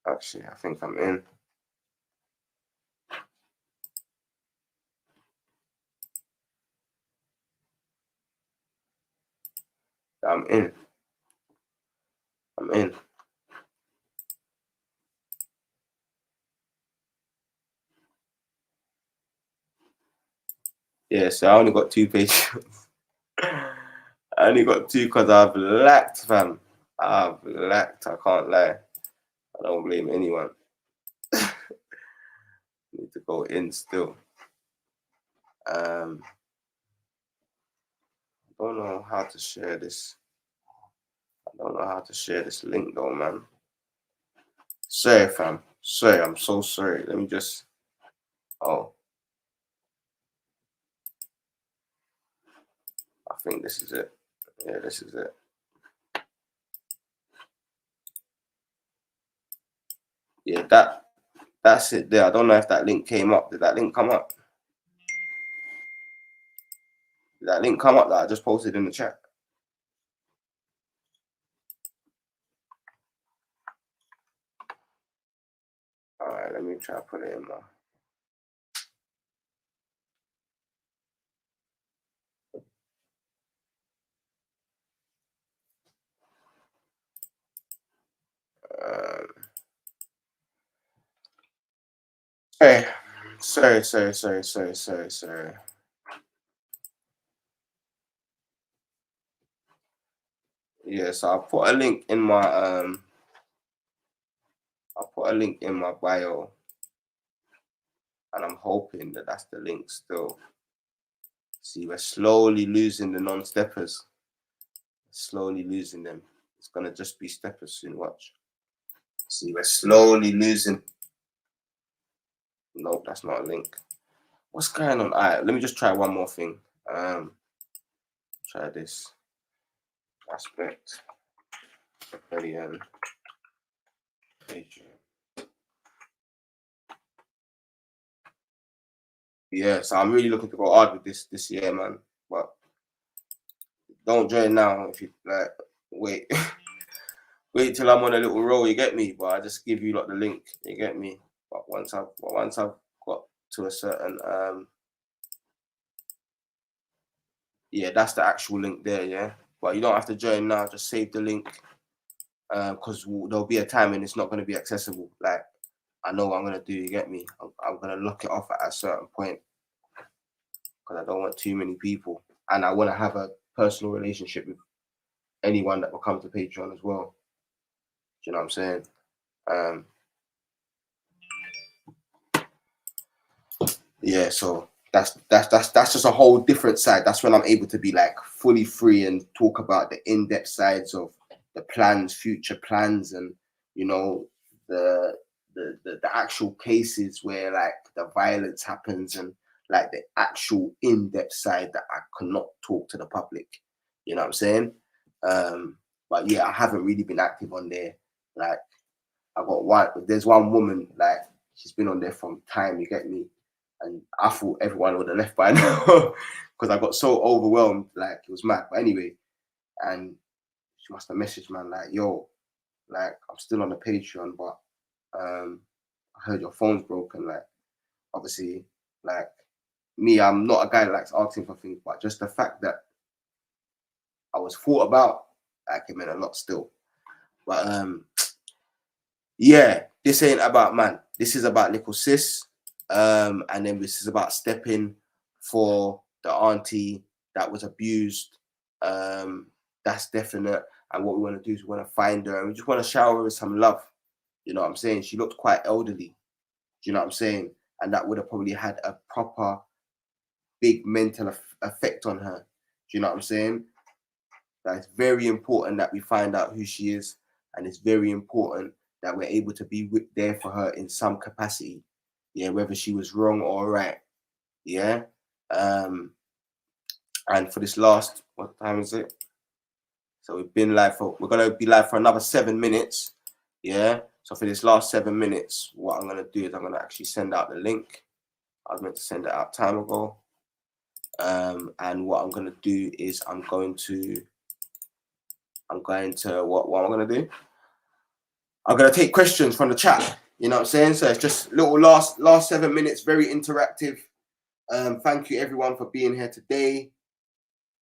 Actually, I think I'm in. I'm in. Yeah, so I only got 2 pages. I only got 2 because I've lacked, fam. I've lacked. I can't lie. I don't blame anyone. Need to go in still. I don't know how to share this. I don't know how to share this link though, man. Sorry, fam. Sorry, I'm so sorry. Let me just. Oh. I think this is it. Yeah, this is it. Yeah, that's it there. I don't know if that link came up. Did that link come up? Did that link come up that I just posted in the chat? All right, let me try to put it in now. Sorry. Yeah, so I'll put a link in my bio, and I'm hoping that that's the link still. See, we're slowly losing the non-steppers. Slowly losing them. It's gonna just be steppers soon. Watch. See, we're slowly losing. Nope, that's not a link. What's going on? Alright, let me just try one more thing. Try this aspect. Patreon. Yeah, so I'm really looking to go hard with this year, man. But don't join now if you like. Wait, wait till I'm on a little roll. You get me? But I just give you like the link. You get me? But once I've got to a certain yeah, that's the actual link there. Yeah, but you don't have to join now. Just save the link because there'll be a time when it's not going to be accessible. Like I know what I'm going to do. You get me? I'm going to lock it off at a certain point because I don't want too many people, and I want to have a personal relationship with anyone that will come to Patreon as well. Do you know what I'm saying? Yeah, so that's just a whole different side. That's when I'm able to be like fully free and talk about the in-depth sides of the plans, future plans, and you know the actual cases where like the violence happens and like the actual in-depth side that I cannot talk to the public. You know what I'm saying? But yeah, I haven't really been active on there. Like there's one woman, like she's been on there from time, you get me? And I thought everyone would have left by now because I got so overwhelmed, like it was mad. But anyway, and she must have messaged man like, yo, like I'm still on the Patreon, but I heard your phone's broken. Like obviously, like me, I'm not a guy that likes asking for things, but just the fact that I was thought about, like it meant a lot still. But yeah, this ain't about man. This is about little sis. And then this is about stepping for the auntie that was abused. That's definite. And what we want to do is we want to find her and we just want to shower her with some love. You know what I'm saying? She looked quite elderly. Do you know what I'm saying? And that would have probably had a proper big mental effect on her. Do you know what I'm saying? That it's very important that we find out who she is. And it's very important that we're able to be there for her in some capacity. Yeah, whether she was wrong or right. Yeah. And for this last, what time is it? So we've been live we're gonna be live for another 7 minutes. Yeah. So for this last 7 minutes, what I'm gonna do is I'm gonna actually send out the link. I was meant to send it out time ago. And what I'm gonna do is I'm going to what am I gonna do? I'm gonna take questions from the chat. You know what I'm saying? So it's just little last 7 minutes, very interactive. Thank you everyone for being here today.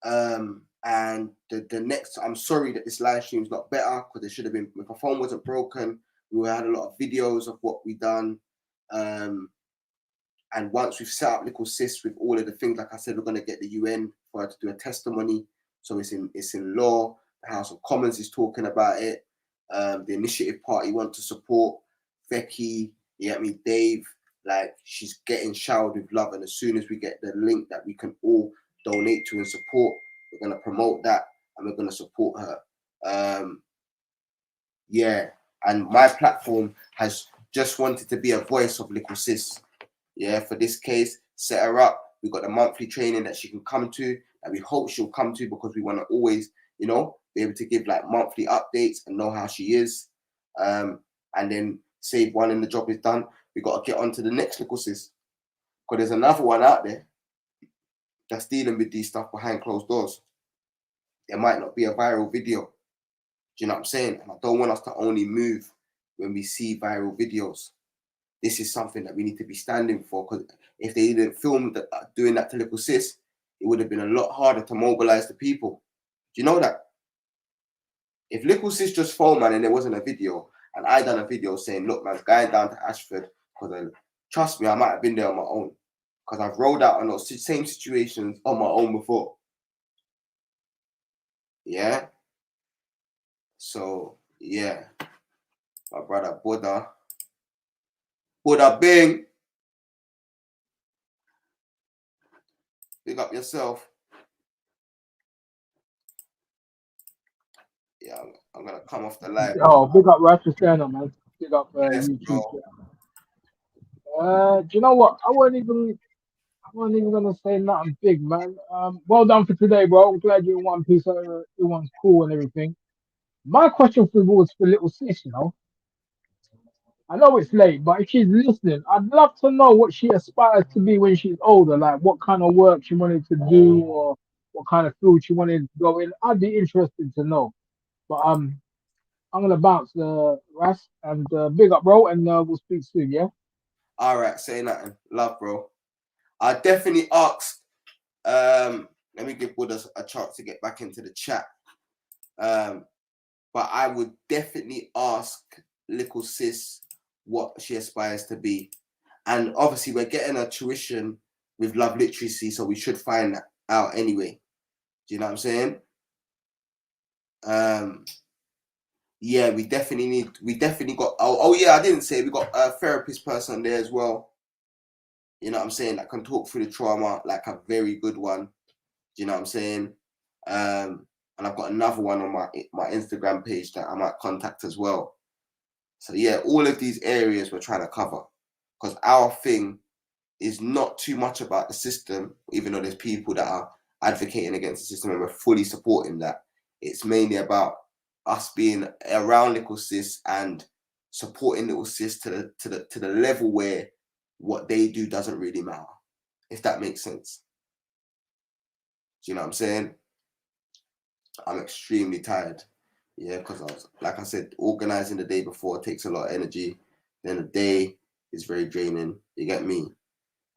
And the next, I'm sorry that this live stream is not better because it should have been, if my phone wasn't broken, we would have had a lot of videos of what we done. And once we've set up little sis with all of the things, like I said, we're gonna get the UN for her to do a testimony. So it's in law. The House of Commons is talking about it. The Initiative Party want to support Becky, you get me, Dave. Like she's getting showered with love, and as soon as we get the link that we can all donate to and support, we're gonna promote that and we're gonna support her. Yeah, and my platform has just wanted to be a voice of little sis. Yeah, for this case, set her up. We've got the monthly training that she can come to, and we hope she'll come to because we want to always, you know, be able to give like monthly updates and know how she is. And then save one and the job is done. We got to get on to the next little sis. Because there's another one out there that's dealing with these stuff behind closed doors. There might not be a viral video. Do you know what I'm saying? And I don't want us to only move when we see viral videos. This is something that we need to be standing for, because if they didn't film doing that to little sis, it would have been a lot harder to mobilize the people. Do you know that? If little sis just filmed, man, and there wasn't a video, And I done a video saying, look, man, going down to Ashford, because trust me, I might have been there on my own. Because I've rolled out on those same situations on my own before. Yeah? So, yeah. My brother, Buddha Bing. Big up yourself. Yeah, I'm going to come off the live. Oh, big up Ratchet Channel, man. Big up Yes, YouTube. bro. Do you know what? I wasn't even gonna say nothing big, man. Well done for today, bro. I'm glad you're in one piece. Everyone's cool and everything. My question for you was for little sis, you know. I know it's late, but if she's listening, I'd love to know what she aspires to be when she's older, like what kind of work she wanted to do or what kind of field she wanted to go in. I'd be interested to know. But I'm gonna bounce Ras and big up, bro, and we'll speak soon, yeah? All right, say nothing. Love, bro. I definitely asked, let me give Buddha a chance to get back into the chat. But I would definitely ask little sis what she aspires to be. And obviously we're getting a tuition with love literacy, so we should find that out anyway. Do you know what I'm saying? Yeah, we definitely got, oh yeah, I didn't say, we got a therapist person there as well. You know what I'm saying? That can talk through the trauma, like a very good one. Do you know what I'm saying? And I've got another one on my Instagram page that I might contact as well. So yeah, all of these areas we're trying to cover, because our thing is not too much about the system, even though there's people that are advocating against the system and we're fully supporting that. It's mainly about us being around little sis and supporting little sis to the level where what they do doesn't really matter, if that makes sense. Do you know what I'm saying? I'm extremely tired. Yeah, because I was, like I said, organizing the day before takes a lot of energy. Then the day is very draining. You get me?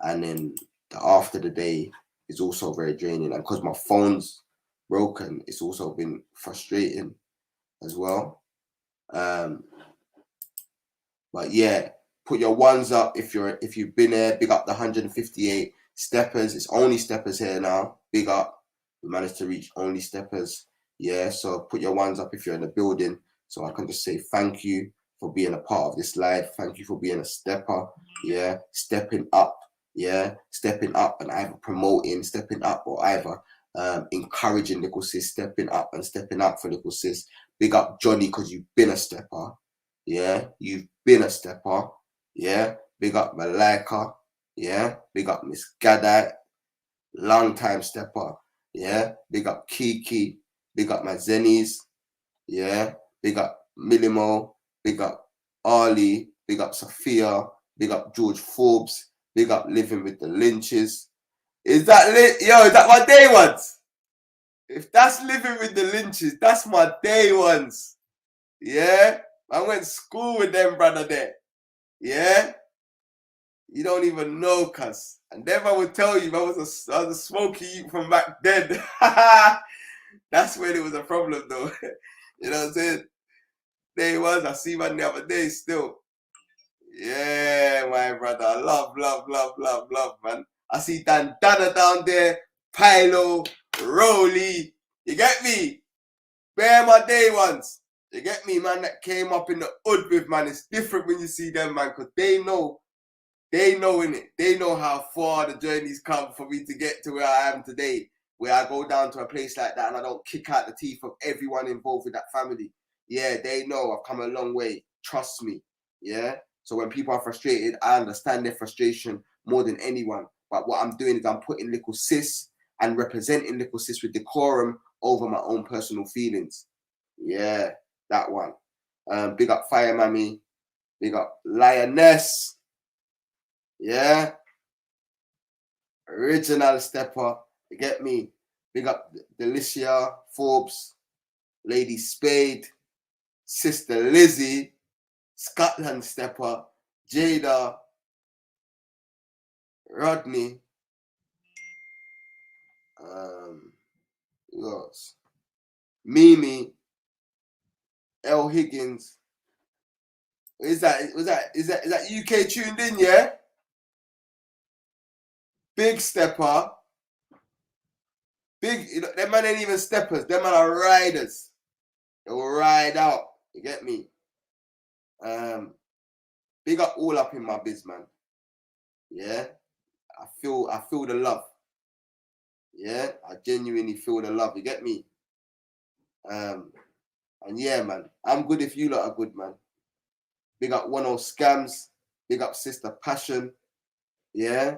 And then after the day is also very draining. And because my phone's broken, it's also been frustrating as well. But yeah, put your ones up if you've been there. Big up the 158 steppers. It's only steppers here now. Big up. We managed to reach only steppers. Yeah, so put your ones up if you're in the building, so I can just say thank you for being a part of this live. Thank you for being a stepper. Yeah, stepping up. Yeah, stepping up and either promoting, stepping up, or either encouraging little sis, stepping up and stepping up for little sis. Big up Johnny, because you've been a stepper. Yeah, you've been a stepper. Yeah, big up Malika. Yeah, big up Miss Gadite, long time stepper. Yeah, big up Kiki. Big up my Zennies. Yeah, big up Milimo. Big up Ali. Big up Sophia. Big up George Forbes. Big up Living with the Lynches. Is that lit? Yo, is that my day ones? If that's Living with the Lynches, that's my day ones. Yeah, I went to school with them, brother, there. Yeah, you don't even know, cuz. And then I would tell you, I was a smoky youth from back then. That's when it was a problem, though. You know what I'm saying? There he was. I see one the other day still. Yeah, my brother. Love, man. I see Dan Dada down there. Pilo, Rolly. You get me? Bear my day ones. You get me, man? That came up in the hood with, man. It's different when you see them, man, because they know in it. They know how far the journey's come for me to get to where I am today, where I go down to a place like that and I don't kick out the teeth of everyone involved with that family. Yeah, they know I've come a long way. Trust me. Yeah. So when people are frustrated, I understand their frustration more than anyone. But what I'm doing is I'm putting little sis and representing little sis with decorum over my own personal feelings. Yeah, that one. Big up Fire Mammy. Big up Lioness. Yeah. Original stepper. You get me? Big up Delicia, Forbes, Lady Spade, Sister Lizzie, Scotland stepper, Jada, Rodney. Who else? Mimi, L. Higgins, Is that UK tuned in, yeah? Big stepper. Big, you know, them man ain't even steppers, them man are riders. They will ride out. You get me? Big up all up in my biz, man. Yeah. I feel the love. Yeah, I genuinely feel the love. You get me? And yeah, man, I'm good if you lot are good, man. Big up 10 Scams. Big up Sister Passion. Yeah.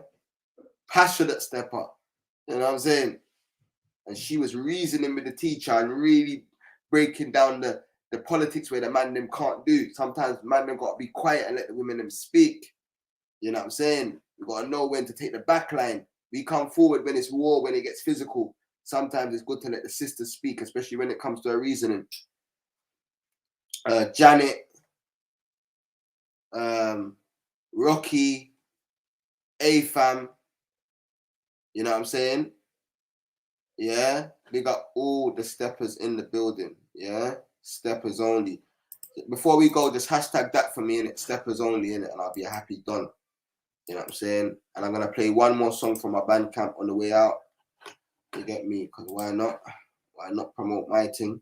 Passionate stepper. You know what I'm saying? And she was reasoning with the teacher and really breaking down the politics where the man them can't do. Sometimes man them got to be quiet and let the women them speak. You know what I'm saying? We got to know when to take the back line. We come forward when it's war, when it gets physical. Sometimes it's good to let the sisters speak, especially when it comes to her reasoning. Janet, Rocky, A-Fam, you know what I'm saying? Yeah, big up all the steppers in the building. Yeah, steppers only. Before we go, just hashtag that for me, innit? Steppers only, innit? And I'll be a happy done. You know what I'm saying? And I'm going to play one more song from my Bandcamp on the way out. You get me? Because why not? Why not promote my thing?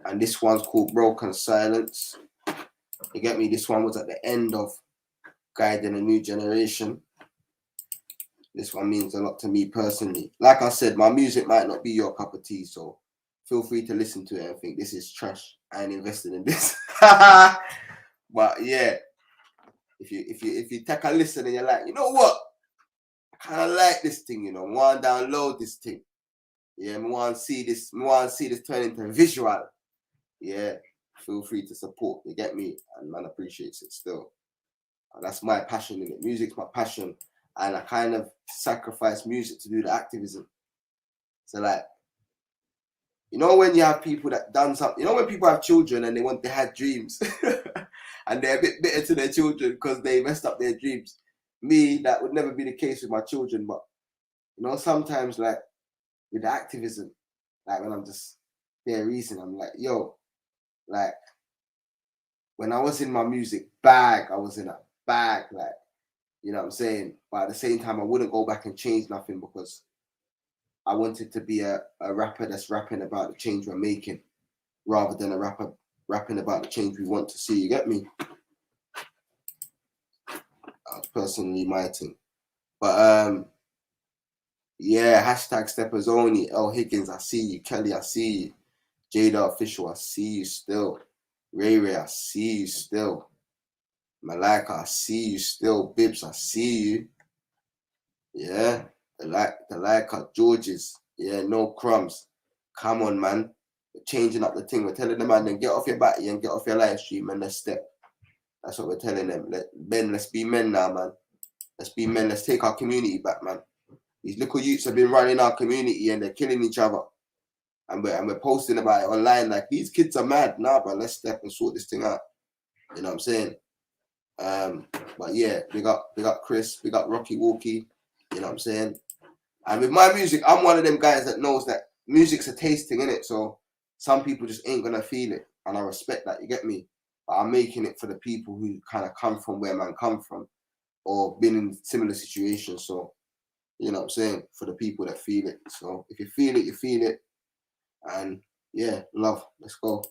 And this one's called Broken Silence. You get me? This one was at the end of Guiding a New Generation. This one means a lot to me personally. Like I said, my music might not be your cup of tea, so feel free to listen to it and think this is trash. I ain't invested in this. But yeah, if you take a listen and you're like, you know what? I kind of like this thing, you know. I want to download this thing. Yeah, I want to see this turn into a visual. Yeah, feel free to support. You get me? And man appreciates it still. And that's my passion in it. Music's my passion. And I kind of sacrifice music to do the activism. So like, you know when you have people that done something, you know when people have children and they had dreams and they're a bit bitter to their children because they messed up their dreams. Me, that would never be the case with my children, but you know, sometimes like with the activism, like when I'm just there reasoning, I'm like, yo, like when I was in my music bag, I was in a bag, like, you know what I'm saying? But at the same time, I wouldn't go back and change nothing because I wanted to be a rapper that's rapping about the change we're making rather than a rapper rapping about the change we want to see. You get me? That's personally my thing. But yeah, hashtag steppers only. L Higgins, I see you. Kelly, I see you. Jada Official, I see you still. Ray, I see you still. Malika, I see you still. Bibbs, I see you. Yeah. The like Georges. Yeah, no crumbs. Come on, man. We're changing up the thing. We're telling the man, then get off your battery and get off your live stream and let's step. That's what we're telling them. Let's be men now, man. Let's be men. Let's take our community back, man. These little youths have been running our community and they're killing each other. And we're posting about it online like, these kids are mad. Nah, but let's step and sort this thing out. You know what I'm saying? But yeah, big up Chris, big up Rocky Walkie. You know what I'm saying? And with my music, I'm one of them guys that knows that music's a tasting, innit? So some people just ain't gonna feel it. And I respect that, you get me? But I'm making it for the people who kind of come from where man come from or been in similar situations. So, you know what I'm saying? For the people that feel it. So if you feel it, you feel it. And yeah, love. Let's go.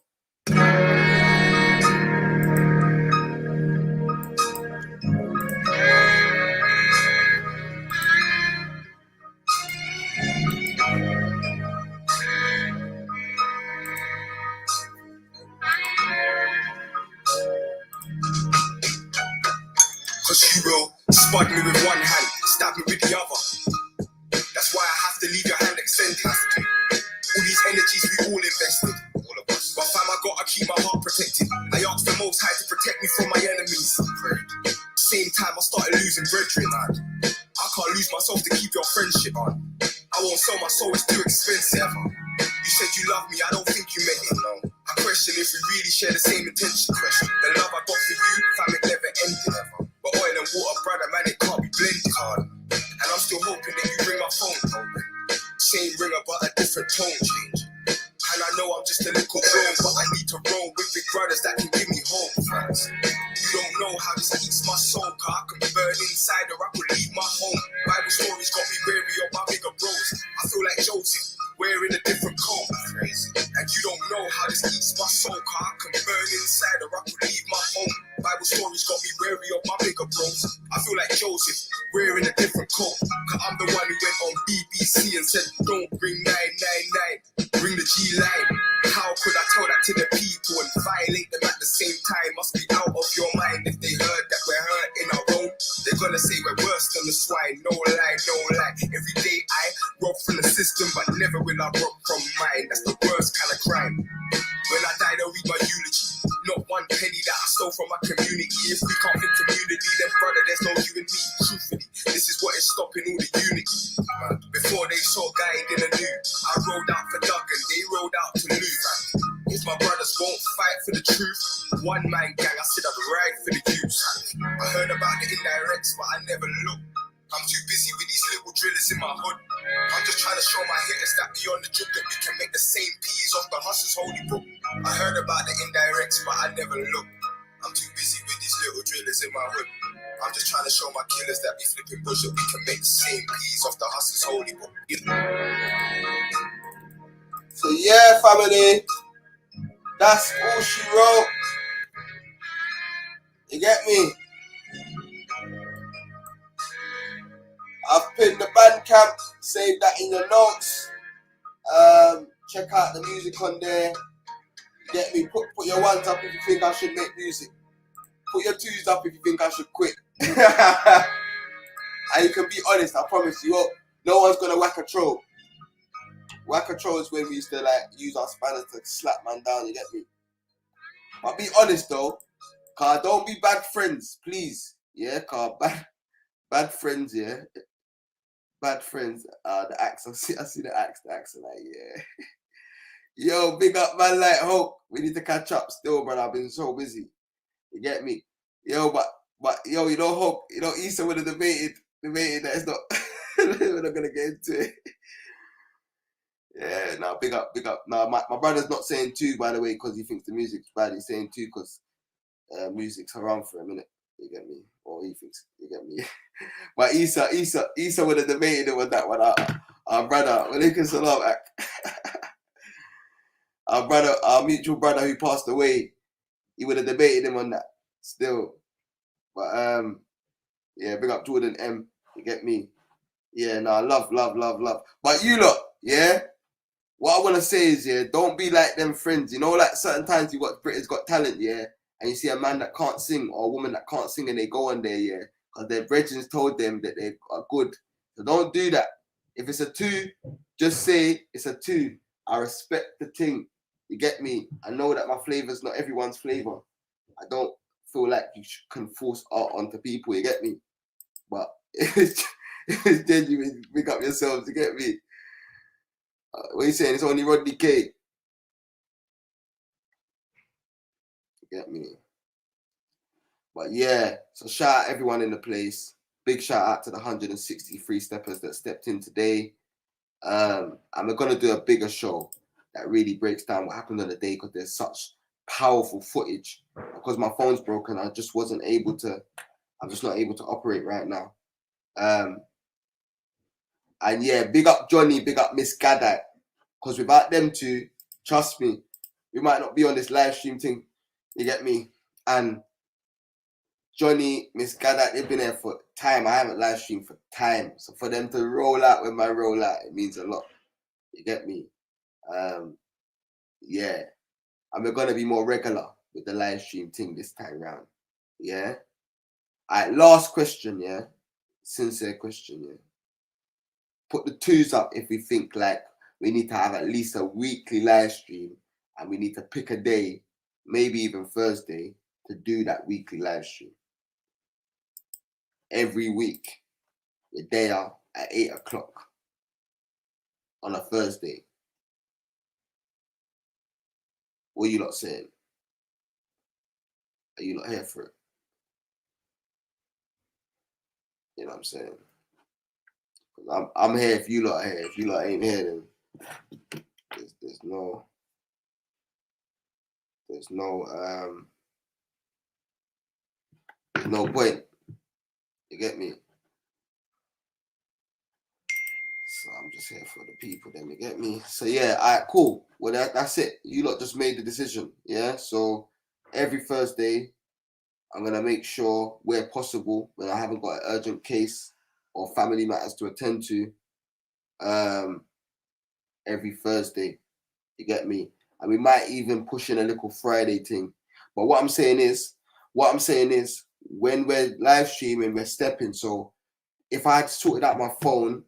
Cause you will spud me with one hand, stab me with the other. That's why I have to leave your hand extended. All these energies we all invested, all of us. But fam, I gotta keep my heart protected. I asked the Most High to protect me from my enemies. Same time I started losing brethren. I can't lose myself to keep your friendship on. I won't sell my soul, it's too expensive. You said you love me, I don't think you meant it. No. I question if we really share the same intention. The love I got for you, fam, it never ended. But oil and water, brother, man, it can't be blended. And I'm still hoping that you ring my phone. Same ringer, but a different tone change. And I know I'm just a little grown, but I Joseph, wearing a different coat. Cause I'm the one who went on BBC and said, don't bring 999, bring the G line. How could I tell that to the people and violate them at the same time? Must be out of your mind if they heard that we're hurting our own. They're gonna say we're worse than the swine. No lie, no lie. Every day I rob from the system, but never will I rob from mine. That's the worst kind of crime. When I die, they'll read my eulogy. Not one penny that I stole from my community. If we can't think community, then brother, there's no you and me. Truthfully, this is what is stopping all the unity. Before they saw guide in the new, I rode out for Duggan, they rode out to lose. If my brothers won't fight for the truth, one man gang, I said I'd ride for the youth. I heard about the indirects, but I never looked. I'm too busy with these little drillers in my hood. I'm just trying to show my hitters that beyond the drip that we can make the same peas off the hustler's holy book. I heard about the indirects, but I never looked. I'm too busy with these little drillers in my hood. I'm just trying to show my killers that we flipping bush that we can make the same peas off the hustler's holy book. So yeah, family, that's all she wrote. You get me? I've pinned the Bandcamp, save that in your notes. Check out the music on there. You get me? Put your ones up if you think I should make music. Put your twos up if you think I should quit. And you can be honest, I promise you, no one's gonna whack a troll. Whack a troll is when we used to like use our spanners to slap man down, you get me? But be honest though, cause don't be bad friends, please. Yeah, cause bad friends, yeah. Bad friends, the axe, I see the axe like, yeah. Yo, big up man like Hope. We need to catch up still, brother. I've been so busy. You get me? Yo, but yo, you know Hope, you know Issa would have debated that it's not, we're not gonna get into it. Yeah, nah, big up. Nah, my brother's not saying two, by the way, because he thinks the music's bad. He's saying two because music's around for a minute. You get me? Or he thinks, you get me? But Issa would have debated it with that one. Our brother, Walaikum Salam, our mutual brother who passed away, he would have debated him on that still. But yeah, big up Jordan M. You get me? Yeah, nah, love. But you lot, yeah. What I want to say is, yeah, don't be like them friends. You know, like certain times you got Britain's Got Talent, yeah, and you see a man that can't sing or a woman that can't sing and they go on there, yeah, because their brethren told them that they are good. So don't do that. If it's a 2, just say it's a 2. I respect the thing. You get me? I know that my flavor's not everyone's flavor. I don't feel like you can force art onto people, you get me? But if it's genuine, pick up yourselves, you get me? What are you saying? It's only Rodney K. You get me? But yeah, so shout out everyone in the place. Big shout out to the 163 steppers that stepped in today. And we're going to do a bigger show that really breaks down what happened on the day because there's such powerful footage. Because my phone's broken, I'm just not able to operate right now. And yeah, big up Johnny, big up Miss Gaddite. Because without them two, trust me, we might not be on this live stream thing. You get me? And Johnny, Miss Gaddite, they've been there for time. I haven't live streamed for time. So for them to roll out when I roll out, it means a lot. You get me? Yeah. And we're going to be more regular with the live stream thing this time round. Yeah? All right, last question, yeah? Sincere question, yeah? Put the 2s up if we think like we need to have at least a weekly live stream and we need to pick a day, maybe even Thursday, to do that weekly live stream. Every week, we're there at 8 o'clock on a Thursday. What are you lot saying? Are you not here for it? You know what I'm saying? I'm here if you lot are here. If you lot ain't here, then there's no point. You get me? So I'm just here for the people, then you get me? So yeah, all right, cool. Well, that's it. You lot just made the decision, yeah? So every Thursday, I'm going to make sure where possible, when I haven't got an urgent case or family matters to attend to, every Thursday. You get me? And we might even push in a little Friday thing. But what I'm saying is, when we're live streaming, we're stepping. So if I had sorted out my phone,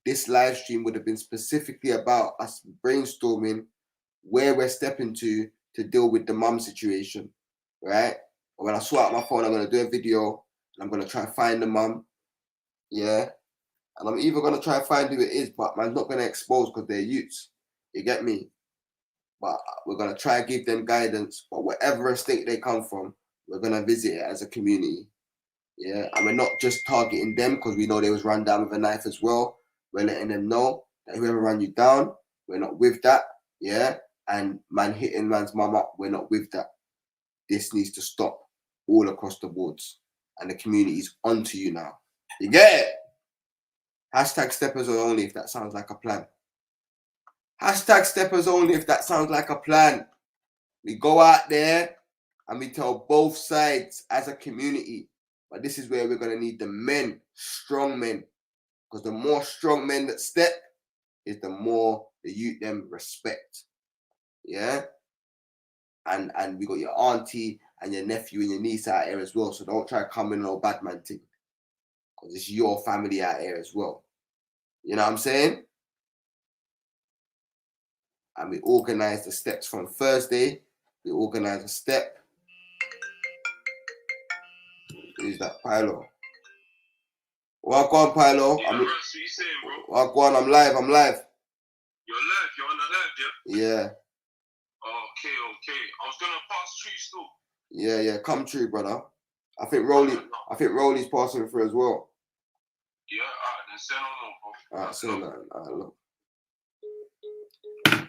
this live stream would have been specifically about us brainstorming where we're stepping to deal with the mum situation, right? But when I sort out my phone, I'm going to do a video and I'm going to try and find the mum, yeah? And I'm even going to try and find who it is, but man's not going to expose because they're youths, you get me? But we're going to try and give them guidance, but whatever estate they come from, we're going to visit it as a community, yeah? And we're not just targeting them because we know they was run down with a knife as well. We're letting them know that whoever run you down, we're not with that, yeah? And man hitting man's mum up, we're not with that. This needs to stop all across the boards. And the community's onto you now. You get it? Hashtag steppers only if that sounds like a plan. Hashtag steppers only if that sounds like a plan. We go out there and we tell both sides as a community. But this is where we're going to need the men, strong men. Because the more strong men that step is the more the youth them respect. Yeah? And we got your auntie and your nephew and your niece out here as well. So don't try to come in no bad man thing. Because it's your family out here as well. You know what I'm saying? And we organize the steps from Thursday. We organize a step. Who's that? Pilo. Well, go on, Pilo. Well, go on, I'm live. You're live? You're on the live, yeah? Yeah. Okay. I was gonna pass through still. Yeah, come true, brother. I think Rolly's passing through as well. Yeah, alright, then say no more, bro. Alright, say nothing. Alright, look.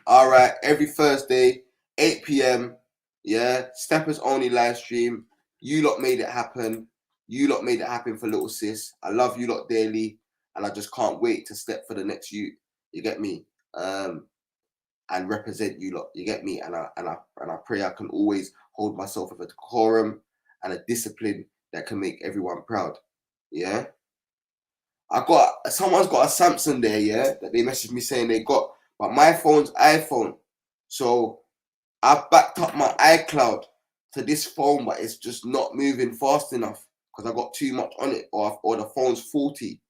Alright, every Thursday, 8 p.m. Yeah, steppers only live stream. You lot made it happen. You lot made it happen for little sis. I love you lot dearly, and I just can't wait to step for the next youth. You get me? And represent you lot. You get me? And I pray I can always hold myself with a decorum and a discipline that can make everyone proud. Yeah. Someone's got a Samsung there, yeah, that they messaged me saying they got, but my phone's iPhone. So I backed up my iCloud to this phone, but it's just not moving fast enough because I got too much on it, or the phone's faulty.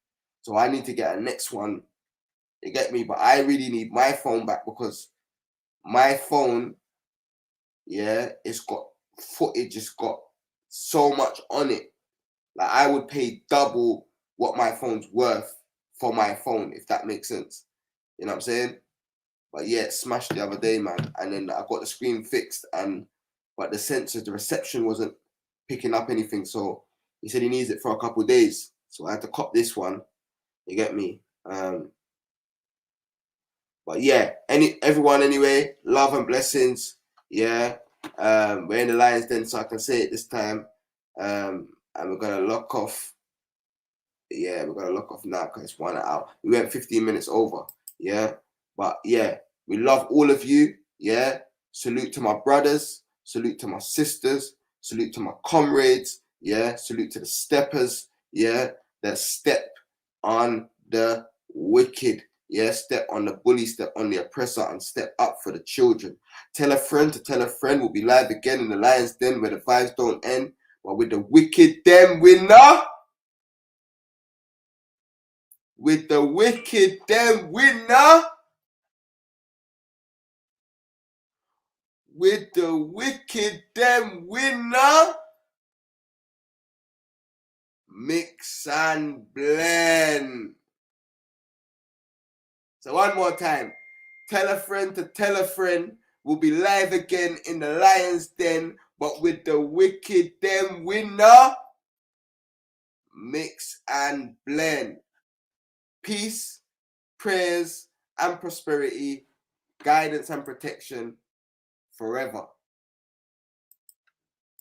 So I need to get a next one. You get me? But I really need my phone back because my phone, yeah, it's got footage, it's got so much on it. Like I would pay double what my phone's worth for my phone, if that makes sense. You know what I'm saying? But yeah, it smashed the other day, man. And then I got the screen fixed, but the sensor, the reception wasn't picking up anything. So he said he needs it for a couple of days. So I had to cop this one. You get me? But yeah, everyone anyway, love and blessings. Yeah. We're in the Lions Den, so I can say it this time. And we're gonna lock off. Yeah, we're gonna lock off now because it's 1 hour. We went 15 minutes over. Yeah. But yeah, we love all of you. Yeah. Salute to my brothers. Salute to my sisters. Salute to my comrades. Yeah. Salute to the steppers. Yeah. That step on the wicked. Yeah. Step on the bully, step on the oppressor, and step up for the children. Tell a friend to tell a friend. We'll be live again in the Lions Den where the vibes don't end. But with the wicked them winner. With the wicked them winner. With the wicked them winner. Mix and blend. So one more time. Tell a friend to tell a friend. We'll be live again in the Lions Den, but with the wicked them winner. Mix and blend. Peace, prayers, and prosperity, guidance and protection forever.